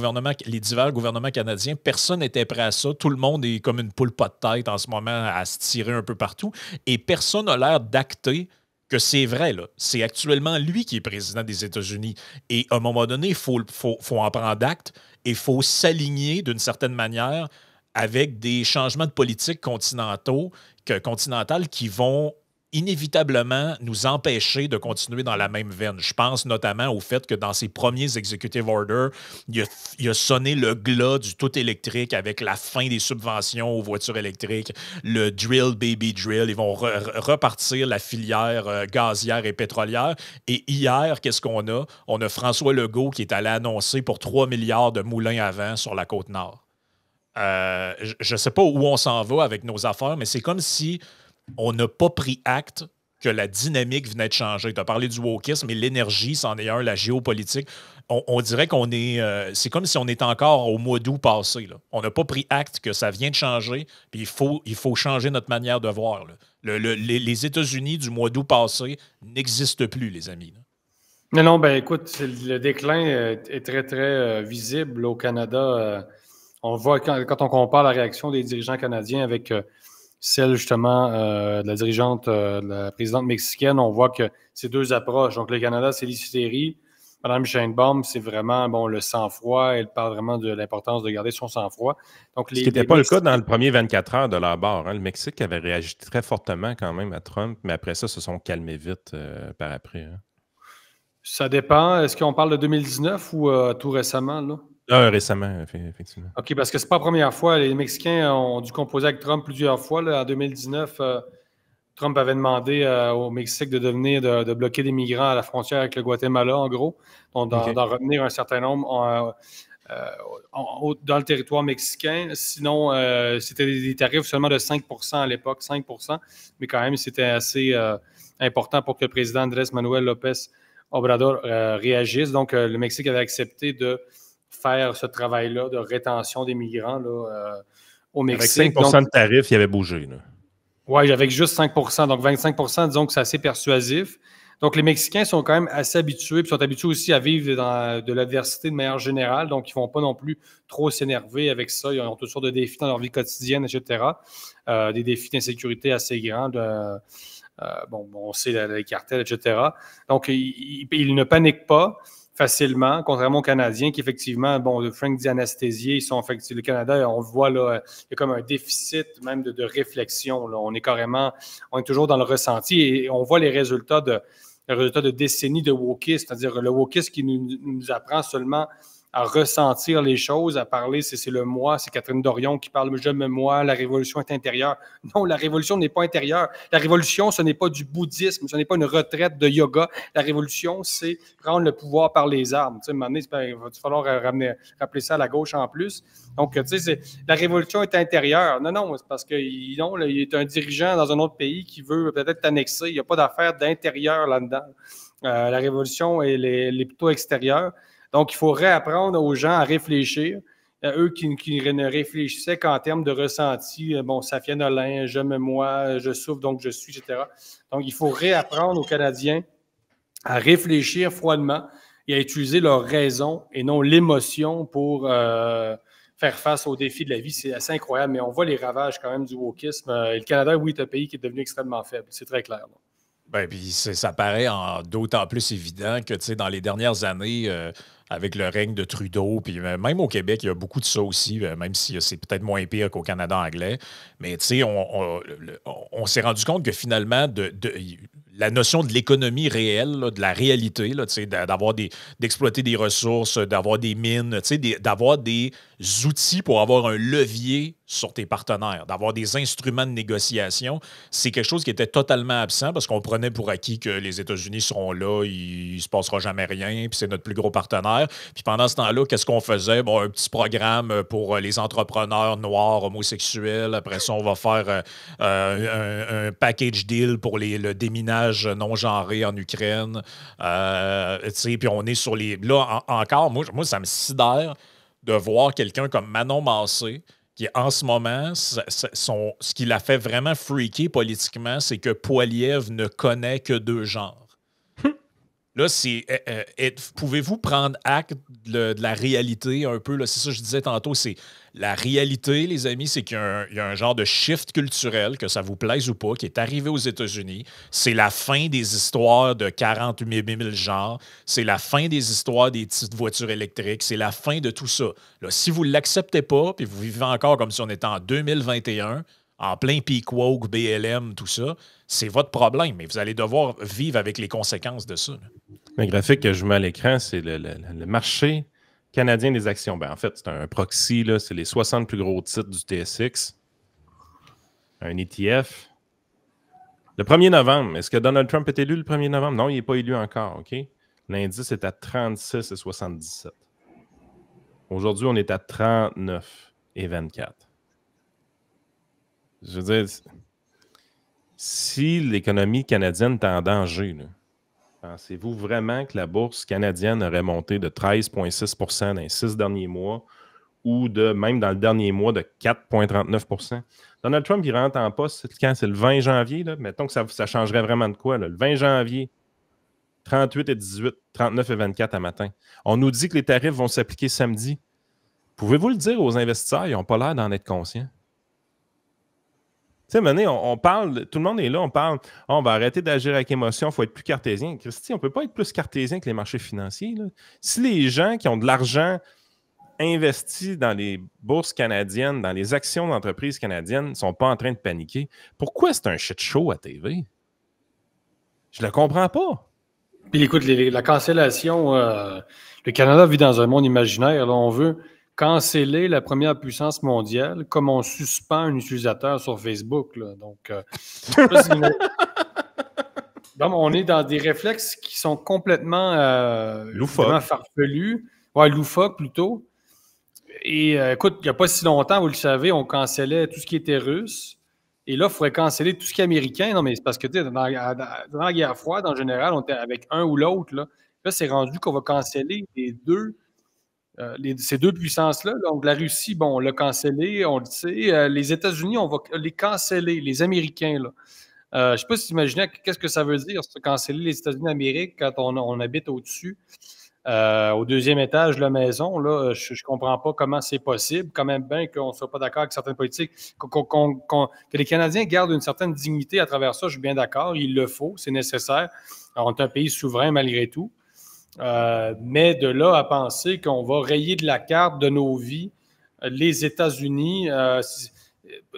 divers gouvernements canadiens, personne n'était prêt à ça. Tout le monde est comme une poule pas de tête en ce moment à se tirer un peu partout. Et personne n'a l'air d'acter que c'est vrai, là. C'est actuellement lui qui est président des États-Unis. Et à un moment donné, il faut en prendre acte et il faut s'aligner d'une certaine manière avec des changements de politique continentales qui vont inévitablement nous empêcher de continuer dans la même veine. Je pense notamment au fait que dans ses premiers executive orders, il a sonné le glas du tout électrique avec la fin des subventions aux voitures électriques, le drill, baby drill. Ils vont repartir la filière gazière et pétrolière. Et hier, qu'est-ce qu'on a? On a François Legault qui est allé annoncer pour 3 milliards de moulins à vent sur la Côte-Nord. Je ne sais pas où on s'en va avec nos affaires, mais c'est comme si on n'a pas pris acte que la dynamique venait de changer. Tu as parlé du wokisme, mais l'énergie, c'en est un, la géopolitique. On dirait qu'on est... c'est comme si on est encore au mois d'août passé. Là. On n'a pas pris acte que ça vient de changer, puis il faut changer notre manière de voir. Là. Les États-Unis du mois d'août passé n'existent plus, les amis. Là. Non, ben écoute, le déclin est très, très visible au Canada. On voit quand on compare la réaction des dirigeants canadiens avec... celle justement de la dirigeante, de la présidente mexicaine, on voit que c'est deux approches. Donc, le Canada, c'est l'hystérie. Mme Sheinbaum, c'est vraiment le sang-froid. Elle parle vraiment de l'importance de garder son sang-froid. Donc, ce qui n'était pas le cas dans le premier 24 heures de leur bord. Hein. Le Mexique avait réagi très fortement quand même à Trump, mais après ça, se sont calmés vite par après. Hein. Ça dépend. Est-ce qu'on parle de 2019 ou tout récemment, là? Récemment, effectivement. OK, parce que c'est pas la première fois. Les Mexicains ont dû composer avec Trump plusieurs fois. Là. En 2019, Trump avait demandé au Mexique de bloquer des migrants à la frontière avec le Guatemala, en gros. Donc, d'en retenir un certain nombre dans le territoire mexicain. Sinon, c'était des tarifs seulement de 5 % à l'époque, 5 %. Mais quand même, c'était assez important pour que le président Andrés Manuel López Obrador réagisse. Donc, le Mexique avait accepté de faire ce travail-là de rétention des migrants là, au Mexique. Avec 5 % de tarifs, il avait bougé. Oui, avec juste 5 %. Donc, 25 % disons que c'est assez persuasif. Donc, les Mexicains sont quand même assez habitués, puis sont habitués aussi à vivre de l'adversité de manière générale. Donc, ils ne vont pas non plus trop s'énerver avec ça. Ils ont toutes sortes de défis dans leur vie quotidienne, etc. Des défis d'insécurité assez grands. On sait les cartels, etc. Donc, ils ne paniquent pas facilement, contrairement aux Canadiens qui, effectivement, Frank dit anesthésiés, le Canada, on le voit, là, il y a comme un déficit même de réflexion. Là. On est toujours dans le ressenti et on voit les résultats de décennies de wokisme, c'est-à-dire le wokisme qui nous apprend seulement à ressentir les choses, à parler, c'est le moi, c'est Catherine Dorion qui parle « je me moi, la révolution est intérieure ». Non, la révolution n'est pas intérieure. La révolution, ce n'est pas du bouddhisme, ce n'est pas une retraite de yoga. La révolution, c'est prendre le pouvoir par les armes. Tu sais, à un moment donné, il va falloir rappeler ça à la gauche en plus. Donc, tu sais, la révolution est intérieure. Non, c'est parce qu'il est un dirigeant dans un autre pays qui veut peut-être t'annexer. Il n'y a pas d'affaire d'intérieur là-dedans. La révolution, elle est plutôt extérieure. Donc, il faut réapprendre aux gens à réfléchir. Eux qui ne réfléchissaient qu'en termes de ressenti. Safia Nolin, je me moi, je souffre, donc je suis, etc. Donc, il faut réapprendre aux Canadiens à réfléchir froidement et à utiliser leur raison et non l'émotion pour faire face aux défis de la vie. C'est assez incroyable, mais on voit les ravages quand même du wokisme. Et le Canada, oui, est un pays qui est devenu extrêmement faible. C'est très clair. Puis ça paraît d'autant plus évident que dans les dernières années, avec le règne de Trudeau, puis même au Québec, il y a beaucoup de ça aussi, même si c'est peut-être moins pire qu'au Canada anglais. Mais on s'est rendu compte que finalement, la notion de l'économie réelle, là, de la réalité, là, d'exploiter des ressources, d'avoir des mines, d'avoir des outils pour avoir un levier sur tes partenaires, d'avoir des instruments de négociation, c'est quelque chose qui était totalement absent parce qu'on prenait pour acquis que les États-Unis seront là, il ne se passera jamais rien, puis c'est notre plus gros partenaire. Puis pendant ce temps-là, qu'est-ce qu'on faisait? Un petit programme pour les entrepreneurs noirs, homosexuels. Après ça, on va faire un package deal pour le déminage non-genré en Ukraine. Puis on est sur les... Là, encore, moi, ça me sidère de voir quelqu'un comme Manon Massé qui, en ce moment, ce qui l'a fait vraiment freaker politiquement, c'est que Poilievre ne connaît que 2 genres. Là, pouvez-vous prendre acte de la réalité un peu? Là, c'est ça que je disais tantôt, c'est la réalité, les amis, c'est qu'il y a un genre de shift culturel, que ça vous plaise ou pas, qui est arrivé aux États-Unis. C'est la fin des histoires de 48 000 genres. C'est la fin des histoires des petites voitures électriques. C'est la fin de tout ça. Là, si vous ne l'acceptez pas, puis vous vivez encore comme si on était en 2021, en plein peak woke, BLM, tout ça, c'est votre problème, mais vous allez devoir vivre avec les conséquences de ça. Là. Le graphique que je mets à l'écran, c'est le marché canadien des actions. Ben, en fait, c'est un proxy, là, c'est les 60 plus gros titres du TSX. Un ETF. Le 1er novembre, est-ce que Donald Trump est élu le 1er novembre? Non, il n'est pas élu encore, OK? L'indice est à 36,77. Aujourd'hui, on est à 39,24. Je veux dire, si l'économie canadienne est en danger, là, pensez-vous vraiment que la bourse canadienne aurait monté de 13,6 % dans les 6 derniers mois ou même dans le dernier mois de 4,39 %? Donald Trump, il rentre en poste, quand? C'est le 20 janvier. Là? Mettons que ça changerait vraiment de quoi? Là? Le 20 janvier, 38,18, 39,24 à matin. On nous dit que les tarifs vont s'appliquer samedi. Pouvez-vous le dire aux investisseurs? Ils n'ont pas l'air d'en être conscients. Tu sais, Mané, on parle, tout le monde est là, on parle, on va arrêter d'agir avec émotion, il faut être plus cartésien. Christy, on ne peut pas être plus cartésien que les marchés financiers. Là. Si les gens qui ont de l'argent investi dans les bourses canadiennes, dans les actions d'entreprises canadiennes, ne sont pas en train de paniquer, pourquoi c'est un shit show à TV? Je ne le comprends pas. Puis écoute, la cancellation, le Canada vit dans un monde imaginaire. Là, on veut canceller la première puissance mondiale comme on suspend un utilisateur sur Facebook. Là. Donc, on est dans des réflexes qui sont complètement farfelus. Ouais, loufoques plutôt. Et écoute, il n'y a pas si longtemps, vous le savez, on cancellait tout ce qui était russe. Et là, il faudrait canceller tout ce qui est américain. Non, mais c'est parce que dans la guerre froide, en général, on était avec un ou l'autre. Là, c'est rendu qu'on va canceller ces deux puissances-là. Donc, la Russie, bon, on l'a cancellé, on le sait. Les États-Unis, on va les canceller, les Américains. Là. Je ne sais pas si tu imaginais qu'est-ce que ça veut dire, canceller les États-Unis d'Amérique quand on habite au-dessus. Au deuxième étage de la maison, là, je ne comprends pas comment c'est possible, quand même bien qu'on ne soit pas d'accord avec certaines politiques, que les Canadiens gardent une certaine dignité à travers ça, je suis bien d'accord, il le faut, c'est nécessaire. Alors, on est un pays souverain malgré tout, mais de là à penser qu'on va rayer de la carte de nos vies les États-Unis,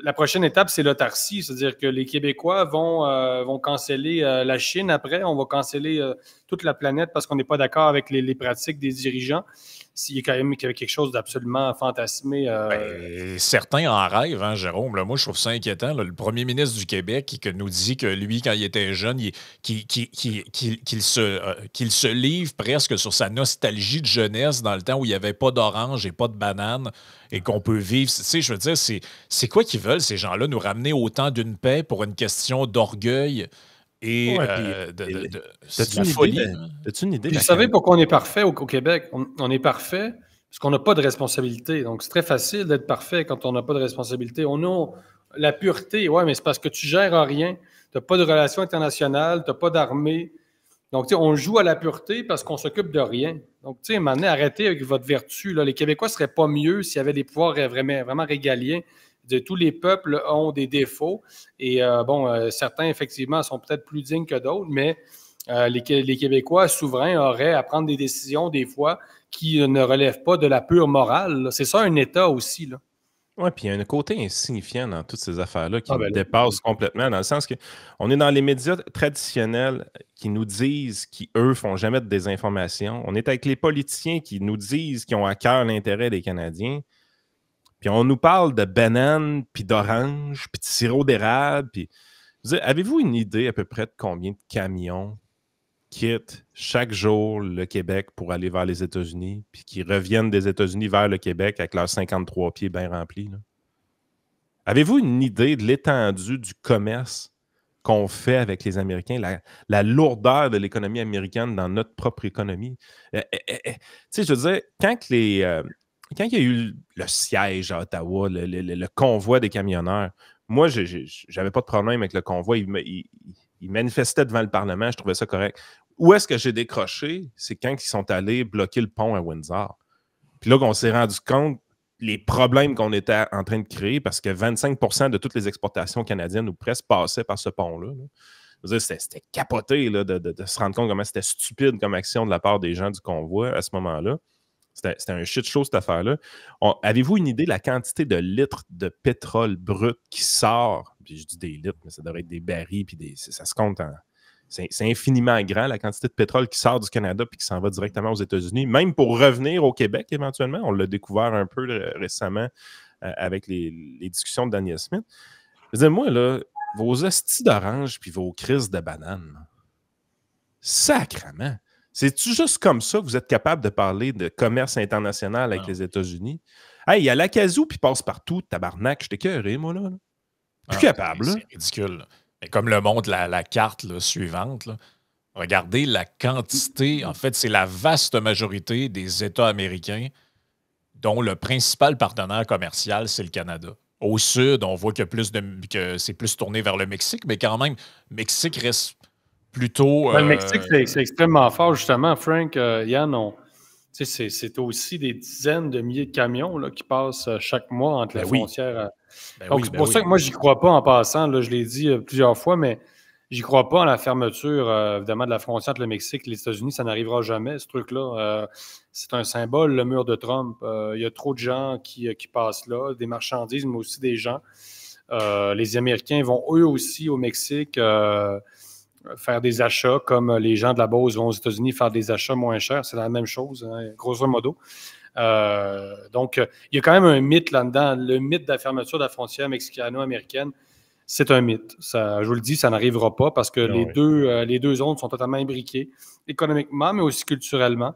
la prochaine étape, c'est l'autarcie, c'est-à-dire que les Québécois vont canceller la Chine après, on va canceller toute la planète parce qu'on n'est pas d'accord avec les pratiques des dirigeants. S'il y a quand même quelque chose d'absolument fantasmé. Certains en rêvent, hein, Jérôme. Là, moi, je trouve ça inquiétant. Là, le premier ministre du Québec qui nous dit que lui, quand il était jeune, qu'il se livre presque sur sa nostalgie de jeunesse dans le temps où il n'y avait pas d'orange et pas de banane et qu'on peut vivre. Tu sais, je veux dire, c'est quoi qu'ils veulent, ces gens-là, nous ramener au temps d'une paix pour une question d'orgueil et t'as-tu une folie? T'as-tu une idée? Vous savez pourquoi on est parfait au Québec? On est parfait parce qu'on n'a pas de responsabilité. Donc, c'est très facile d'être parfait quand on n'a pas de responsabilité. On a la pureté, ouais, mais c'est parce que tu gères rien. Tu n'as pas de relations internationales, tu n'as pas d'armée. Donc, tu sais, on joue à la pureté parce qu'on s'occupe de rien. Donc, tu sais, maintenant, arrêtez avec votre vertu. Là. Les Québécois ne seraient pas mieux s'il y avait des pouvoirs vraiment régaliens. Tous les peuples ont des défauts et certains, effectivement, sont peut-être plus dignes que d'autres, mais les Québécois souverains auraient à prendre des décisions, des fois, qui ne relèvent pas de la pure morale. Là. C'est ça, un État aussi. Oui, puis il y a un côté insignifiant dans toutes ces affaires-là qui me dépasse complètement, dans le sens qu'on est dans les médias traditionnels qui nous disent qu'eux font jamais de désinformation. On est avec les politiciens qui nous disent qu'ils ont à cœur l'intérêt des Canadiens. Puis on nous parle de bananes, puis d'oranges, puis de sirop d'érable. Puis... Avez-vous une idée à peu près de combien de camions quittent chaque jour le Québec pour aller vers les États-Unis, puis qui reviennent des États-Unis vers le Québec avec leurs 53 pieds bien remplis? Là? Avez-vous une idée de l'étendue du commerce qu'on fait avec les Américains, la lourdeur de l'économie américaine dans notre propre économie? Tu sais, je veux dire, quand il y a eu le siège à Ottawa, le convoi des camionneurs, moi, j'avais pas de problème avec le convoi. Ils manifestaient devant le Parlement, je trouvais ça correct. Où est-ce que j'ai décroché? C'est quand ils sont allés bloquer le pont à Windsor. Puis là, on s'est rendu compte les problèmes qu'on était en train de créer parce que 25% de toutes les exportations canadiennes ou presque passaient par ce pont-là. Là. C'était capoté là, de se rendre compte comment c'était stupide comme action de la part des gens du convoi à ce moment-là. C'était un shit show, cette affaire-là. Avez-vous une idée de la quantité de litres de pétrole brut qui sort? Puis je dis des litres, mais ça devrait être des barils, puis ça se compte en... C'est infiniment grand, la quantité de pétrole qui sort du Canada puis qui s'en va directement aux États-Unis, même pour revenir au Québec, éventuellement. On l'a découvert un peu récemment avec les discussions de Daniel Smith. Je veux dire, moi, là, vos hosties d'orange puis vos crises de bananes, sacrement! C'est-tu juste comme ça que vous êtes capable de parler de commerce international avec les États-Unis? Hey, il y a l'Acazou puis passe partout, tabarnak. Je t'ai écœuré, moi, là. Plus capable, là. C'est ridicule. Là. Mais comme le montre la carte là, suivante, là, regardez la quantité. En fait, c'est la vaste majorité des États américains dont le principal partenaire commercial, c'est le Canada. Au sud, on voit que c'est plus tourné vers le Mexique, mais quand même, le Mexique reste plutôt... Le Mexique, c'est extrêmement fort, justement. Frank, Yann, c'est aussi des dizaines de milliers de camions là, qui passent chaque mois entre les frontières. Donc, c'est pour ça que moi, j'y crois pas en passant. Là, je l'ai dit plusieurs fois, mais j'y crois pas en la fermeture, évidemment, de la frontière entre le Mexique et les États-Unis. Ça n'arrivera jamais, ce truc-là. C'est un symbole, le mur de Trump. Il y a trop de gens qui passent là, des marchandises, mais aussi des gens. Les Américains vont eux aussi au Mexique faire des achats, comme les gens de la Beauce vont aux États-Unis faire des achats moins chers. C'est la même chose, hein, grosso modo. Donc, il y a quand même un mythe là-dedans. Le mythe de la fermeture de la frontière mexicano-américaine, c'est un mythe. Ça, je vous le dis, ça n'arrivera pas parce que les deux zones sont totalement imbriquées, économiquement, mais aussi culturellement.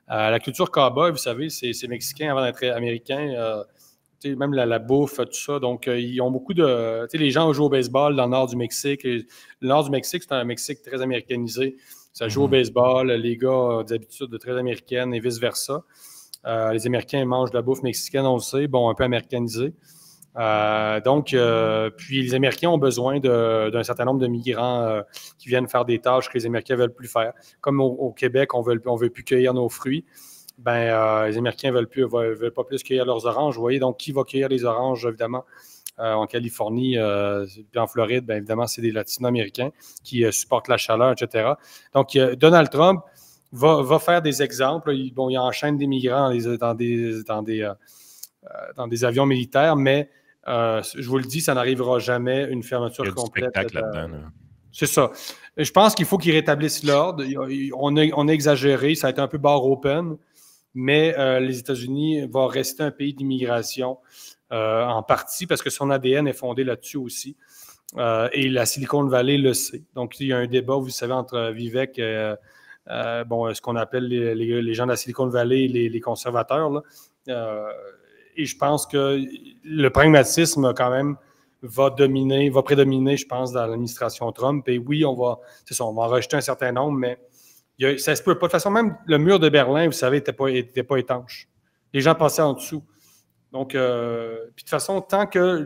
La culture cowboy, vous savez, c'est mexicain avant d'être américain. Même la bouffe, tout ça. Donc, ils ont beaucoup de... Les gens jouent au baseball dans le nord du Mexique. Le nord du Mexique, c'est un Mexique très américanisé. Ça joue au baseball. Les gars ont des habitudes très américaines et vice-versa. Les Américains mangent de la bouffe mexicaine, on le sait, un peu américanisée. Puis les Américains ont besoin d'un certain nombre de migrants qui viennent faire des tâches que les Américains ne veulent plus faire. Comme au Québec, on veut plus cueillir nos fruits. Les Américains ne veulent pas plus cueillir leurs oranges. Vous voyez, donc qui va cueillir les oranges, évidemment? En Californie, puis en Floride, évidemment, c'est des Latino-Américains qui supportent la chaleur, etc. Donc, Donald Trump va faire des exemples. Il enchaîne des migrants dans des avions militaires, mais je vous le dis, ça n'arrivera jamais une fermeture complète. C'est ça. Je pense qu'il faut qu'ils rétablissent l'ordre. On a exagéré, ça a été un peu bar open, mais les États-Unis vont rester un pays d'immigration en partie parce que son ADN est fondé là-dessus aussi. Et la Silicon Valley le sait. Donc, il y a un débat, vous savez, entre Vivek, ce qu'on appelle les gens de la Silicon Valley et les conservateurs. Là. Et je pense que le pragmatisme, quand même, va prédominer, je pense, dans l'administration Trump. Et oui, on va en rejeter un certain nombre, mais ça se peut pas. De toute façon, même le mur de Berlin, vous savez, n'était pas étanche. Les gens passaient en dessous. Donc, puis de toute façon, tant que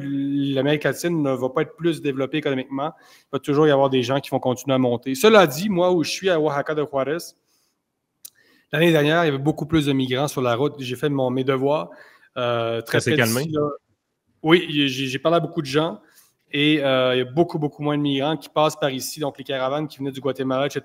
l'Amérique latine ne va pas être plus développée économiquement, il va toujours y avoir des gens qui vont continuer à monter. Cela dit, moi, où je suis, à Oaxaca de Juárez, l'année dernière, il y avait beaucoup plus de migrants sur la route. J'ai fait mes devoirs. Ça s'est calmé? Oui, j'ai parlé à beaucoup de gens et il y a beaucoup, beaucoup moins de migrants qui passent par ici. Donc, les caravanes qui venaient du Guatemala, etc.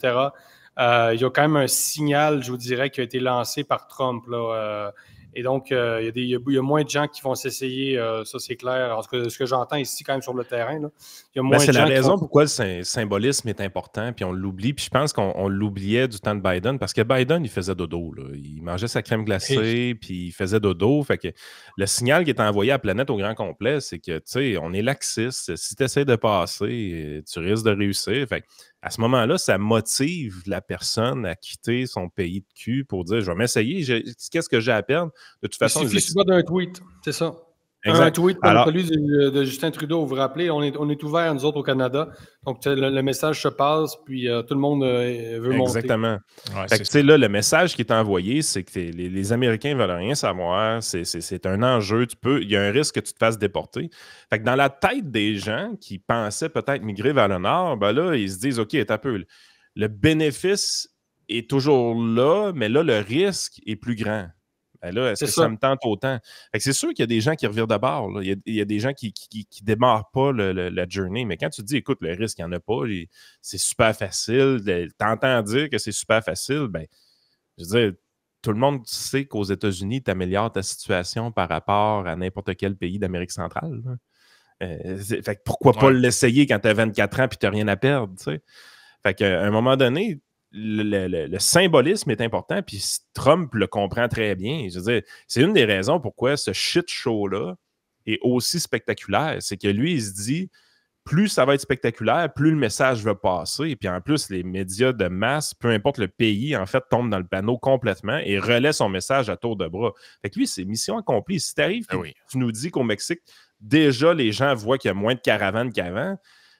Il y a quand même un signal, je vous dirais, qui a été lancé par Trump, là. Et donc, il y a moins de gens qui vont s'essayer, ça c'est clair. Alors, ce que j'entends ici quand même sur le terrain, là, il y a moins de gens. C'est la raison pourquoi le symbolisme est important, puis on l'oublie. Puis je pense qu'on l'oubliait du temps de Biden, parce que Biden, il faisait dodo. Là. Il mangeait sa crème glacée, puis il faisait dodo. Fait que le signal qui est envoyé à la planète au grand complet, c'est que, tu sais, on est laxiste. Si tu essaies de passer, tu risques de réussir. Fait que, à ce moment-là, ça motive la personne à quitter son pays de cul pour dire, je vais m'essayer, qu'est-ce que j'ai à perdre? De toute façon, il suffit pas d'un tweet, c'est ça. Exact. Un tweet comme celui de Justin Trudeau, vous vous rappelez, on est ouvert, nous autres, au Canada. Donc, le message se passe, puis tout le monde veut monter. Exactement. Ouais, là, le message qui est envoyé, c'est que les Américains ne veulent rien savoir. C'est un enjeu. Il y a un risque que tu te fasses déporter. Fait que dans la tête des gens qui pensaient peut-être migrer vers le nord, là, ils se disent, OK, un peu. Le bénéfice est toujours là, mais là, le risque est plus grand. Là, est-ce que ça me tente autant? C'est sûr qu'il y a des gens qui revirent de bord. Là. Il y a des gens qui ne démarrent pas la journey. Mais quand tu te dis, écoute, le risque, il n'y en a pas, c'est super facile. T'entends dire que c'est super facile, je veux dire, tout le monde sait qu'aux États-Unis, tu améliores ta situation par rapport à n'importe quel pays d'Amérique centrale. Fait que pourquoi pas l'essayer quand tu as 24 ans et tu n'as rien à perdre, tu sais? Fait qu'à un moment donné, le symbolisme est important, puis Trump le comprend très bien. Je veux dire, c'est une des raisons pourquoi ce shit show-là est aussi spectaculaire. C'est que lui, il se dit, plus ça va être spectaculaire, plus le message va passer. Et puis en plus, les médias de masse, peu importe le pays, en fait, tombent dans le panneau complètement et relaient son message à tour de bras. Fait que lui, c'est mission accomplie. Si t'arrives, tu nous dis qu'au Mexique, déjà, les gens voient qu'il y a moins de caravanes qu'avant,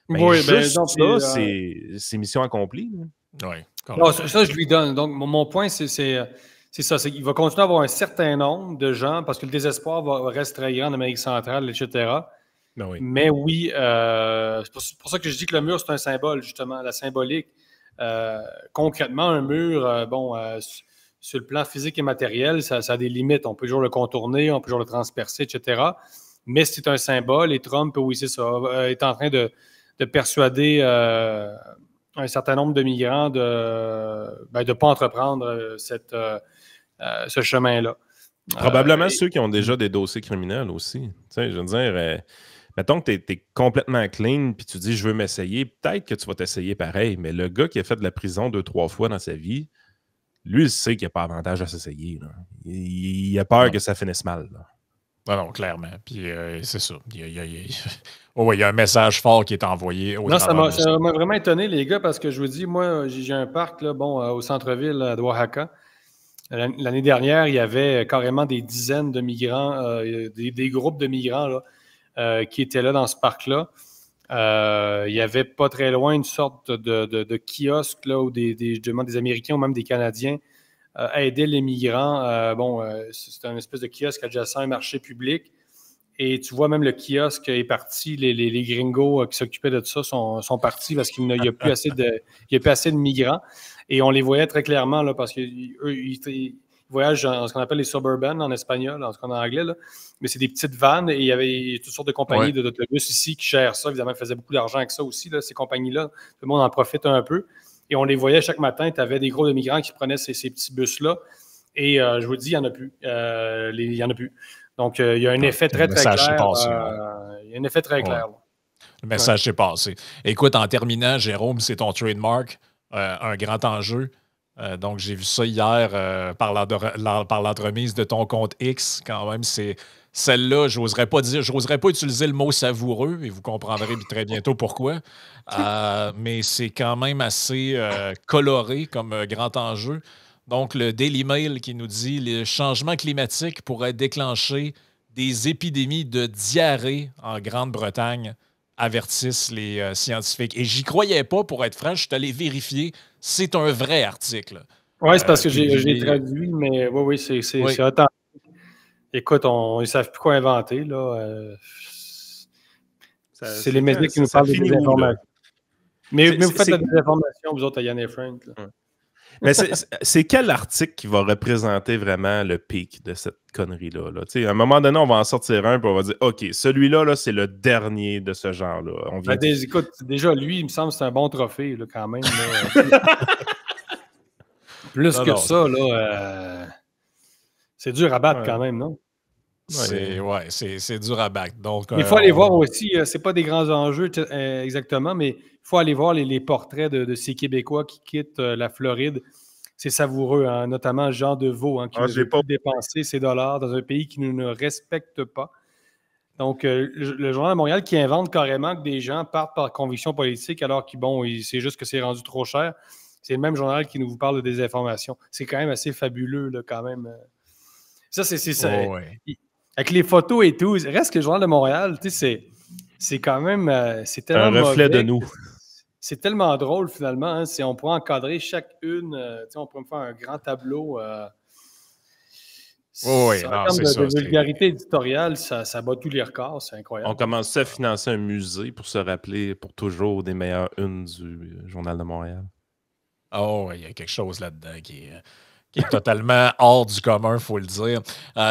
c'est mission accomplie. Oui. Non, ça, je lui donne. Donc, mon point, c'est ça. C'est qu'il va continuer à avoir un certain nombre de gens parce que le désespoir va rester très grand en Amérique centrale, etc. Mais oui, c'est pour ça que je dis que le mur, c'est un symbole, justement, la symbolique. Concrètement, un mur, sur le plan physique et matériel, ça a des limites. On peut toujours le contourner, on peut toujours le transpercer, etc. Mais c'est un symbole et Trump, oui, c'est ça, est en train de persuader un certain nombre de migrants de ne pas entreprendre ce chemin-là. Probablement ceux qui ont déjà des dossiers criminels aussi. Tu sais, je veux dire, mettons que tu es complètement clean puis tu dis « je veux m'essayer », peut-être que tu vas t'essayer pareil, mais le gars qui a fait de la prison 2-3 fois dans sa vie, lui, il sait qu'il n'y a pas avantage à s'essayer. Il a peur que ça finisse mal. Là. Non, clairement. Puis c'est ça. Il y a un message fort qui est envoyé. Ça m'a vraiment étonné, les gars, parce que je vous dis, moi, j'ai un parc là, au centre-ville de Oaxaca. L'année dernière, il y avait carrément des dizaines de migrants, des groupes de migrants là, qui étaient là dans ce parc-là. Il y avait pas très loin une sorte de kiosque là, où des Américains ou même des Canadiens aidaient les migrants. C'est un espèce de kiosque adjacent à un marché public. Et tu vois, même le kiosque est parti. Les gringos qui s'occupaient de ça sont partis parce qu'il n'y a plus assez de migrants. Et on les voyait très clairement là, parce qu'eux, ils voyagent dans ce qu'on appelle les suburban en espagnol, en anglais. Là. Mais c'est des petites vannes et il y avait toutes sortes de compagnies d'autobus ici qui gèrent ça. Évidemment, ils faisaient beaucoup d'argent avec ça aussi, là, ces compagnies-là. Tout le monde en profite un peu. Et on les voyait chaque matin. Tu avais des gros de migrants qui prenaient ces petits bus-là. Et je vous dis, il n'y en a plus. Il n'y en a plus. Donc, il y a un effet très clair. Il y a un effet très clair. Le message s'est passé. Écoute, en terminant, Jérôme, c'est ton trademark, un grand enjeu. Donc, j'ai vu ça hier par l'entremise de ton compte X. Quand même, c'est celle-là, j'oserais pas utiliser le mot savoureux, et vous comprendrez très bientôt pourquoi. Mais c'est quand même assez coloré comme grand enjeu. Donc, le Daily Mail qui nous dit « Les changements climatiques pourraient déclencher des épidémies de diarrhée en Grande-Bretagne », avertissent les scientifiques. Et j'y croyais pas, pour être franc, je suis allé vérifier. C'est un vrai article. Oui, c'est parce que j'ai traduit, mais oui, c'est authentique. Écoute, ils ne savent plus quoi inventer. Là. C'est les médias qui nous parlent de désinformation. Mais vous faites de la désinformation, vous autres, à Yann et Frank. Là. Mais c'est quel article qui va représenter vraiment le pic de cette connerie-là? Là? À un moment donné, on va en sortir un et on va dire « OK, celui-là, là, c'est le dernier de ce genre-là. » Écoute, déjà, lui, il me semble que c'est un bon trophée là, quand même. Plus que ça, là, c'est dur à battre quand même, non? C'est dur à battre. Donc, il faut aller voir aussi, c'est pas des grands enjeux exactement, mais il faut aller voir les portraits de ces Québécois qui quittent la Floride. C'est savoureux, hein, notamment Jean Deveau, qui ne veut pas dépenser ses dollars dans un pays qui ne respecte pas. Donc, le Journal de Montréal qui invente carrément que des gens partent par conviction politique alors que c'est juste que c'est rendu trop cher. C'est le même journal qui nous parle de désinformation. C'est quand même assez fabuleux, là, quand même. Ça, c'est ça. Avec les photos et tout, reste que le Journal de Montréal, tu sais, c'est quand même... c'est tellement un reflet de nous. C'est tellement drôle, finalement. Hein, on pourrait encadrer chaque une. On pourrait me faire un grand tableau. En termes de vulgarité éditoriale, ça bat tous les records. C'est incroyable. On commence à financer un musée pour se rappeler pour toujours des meilleures unes du Journal de Montréal. Oh, il y a quelque chose là-dedans qui est totalement hors du commun, il faut le dire.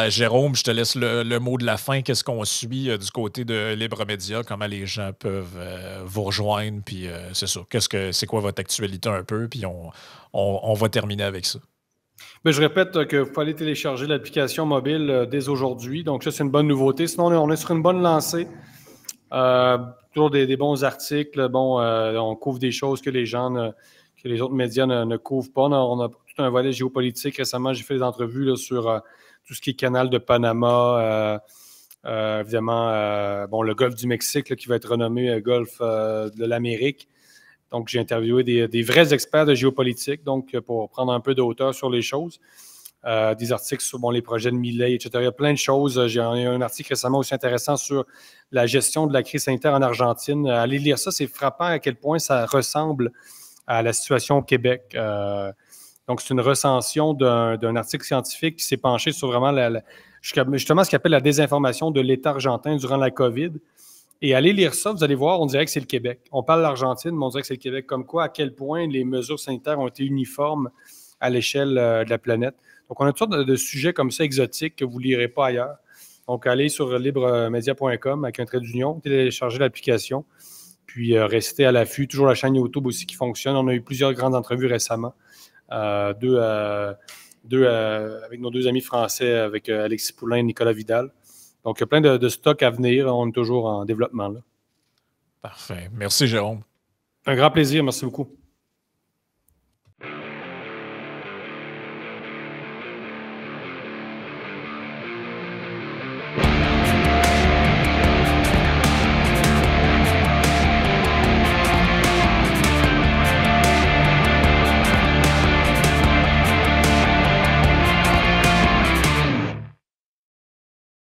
Jérôme, je te laisse le mot de la fin. Qu'est-ce qu'on suit du côté de Libre Média? Comment les gens peuvent vous rejoindre? Puis c'est ça. C'est quoi votre actualité un peu? Puis on va terminer avec ça. Bien, je répète qu'il faut aller télécharger l'application mobile dès aujourd'hui. Donc, ça, c'est une bonne nouveauté. Sinon, on est sur une bonne lancée. Toujours des bons articles. Bon, on couvre des choses que les autres médias ne couvrent pas. On a tout un volet géopolitique. Récemment, j'ai fait des entrevues là, sur tout ce qui est canal de Panama. Évidemment, le golfe du Mexique là, qui va être renommé golfe de l'Amérique. Donc, j'ai interviewé des vrais experts de géopolitique, donc pour prendre un peu de hauteur sur les choses. Des articles sur les projets de Milei, etc. Il y a plein de choses. J'ai eu un article récemment aussi intéressant sur la gestion de la crise sanitaire en Argentine. Allez lire ça, c'est frappant à quel point ça ressemble à la situation au Québec. Donc, c'est une recension d'un article scientifique qui s'est penché sur vraiment justement ce qu'on appelle la désinformation de l'État argentin durant la COVID. Et allez lire ça, vous allez voir, on dirait que c'est le Québec. On parle de l'Argentine, mais on dirait que c'est le Québec. Comme quoi, à quel point les mesures sanitaires ont été uniformes à l'échelle de la planète. Donc, on a toutes sortes de sujets comme ça exotiques que vous ne lirez pas ailleurs. Donc, allez sur libremedia.com avec un trait d'union, téléchargez l'application, puis restez à l'affût. Toujours la chaîne YouTube aussi qui fonctionne. On a eu plusieurs grandes entrevues récemment. Avec nos deux amis français, avec Alexis Poulain et Nicolas Vidal. Donc, il y a plein de stocks à venir. On est toujours en développement là. Parfait. Merci, Jérôme. Un grand plaisir. Merci beaucoup.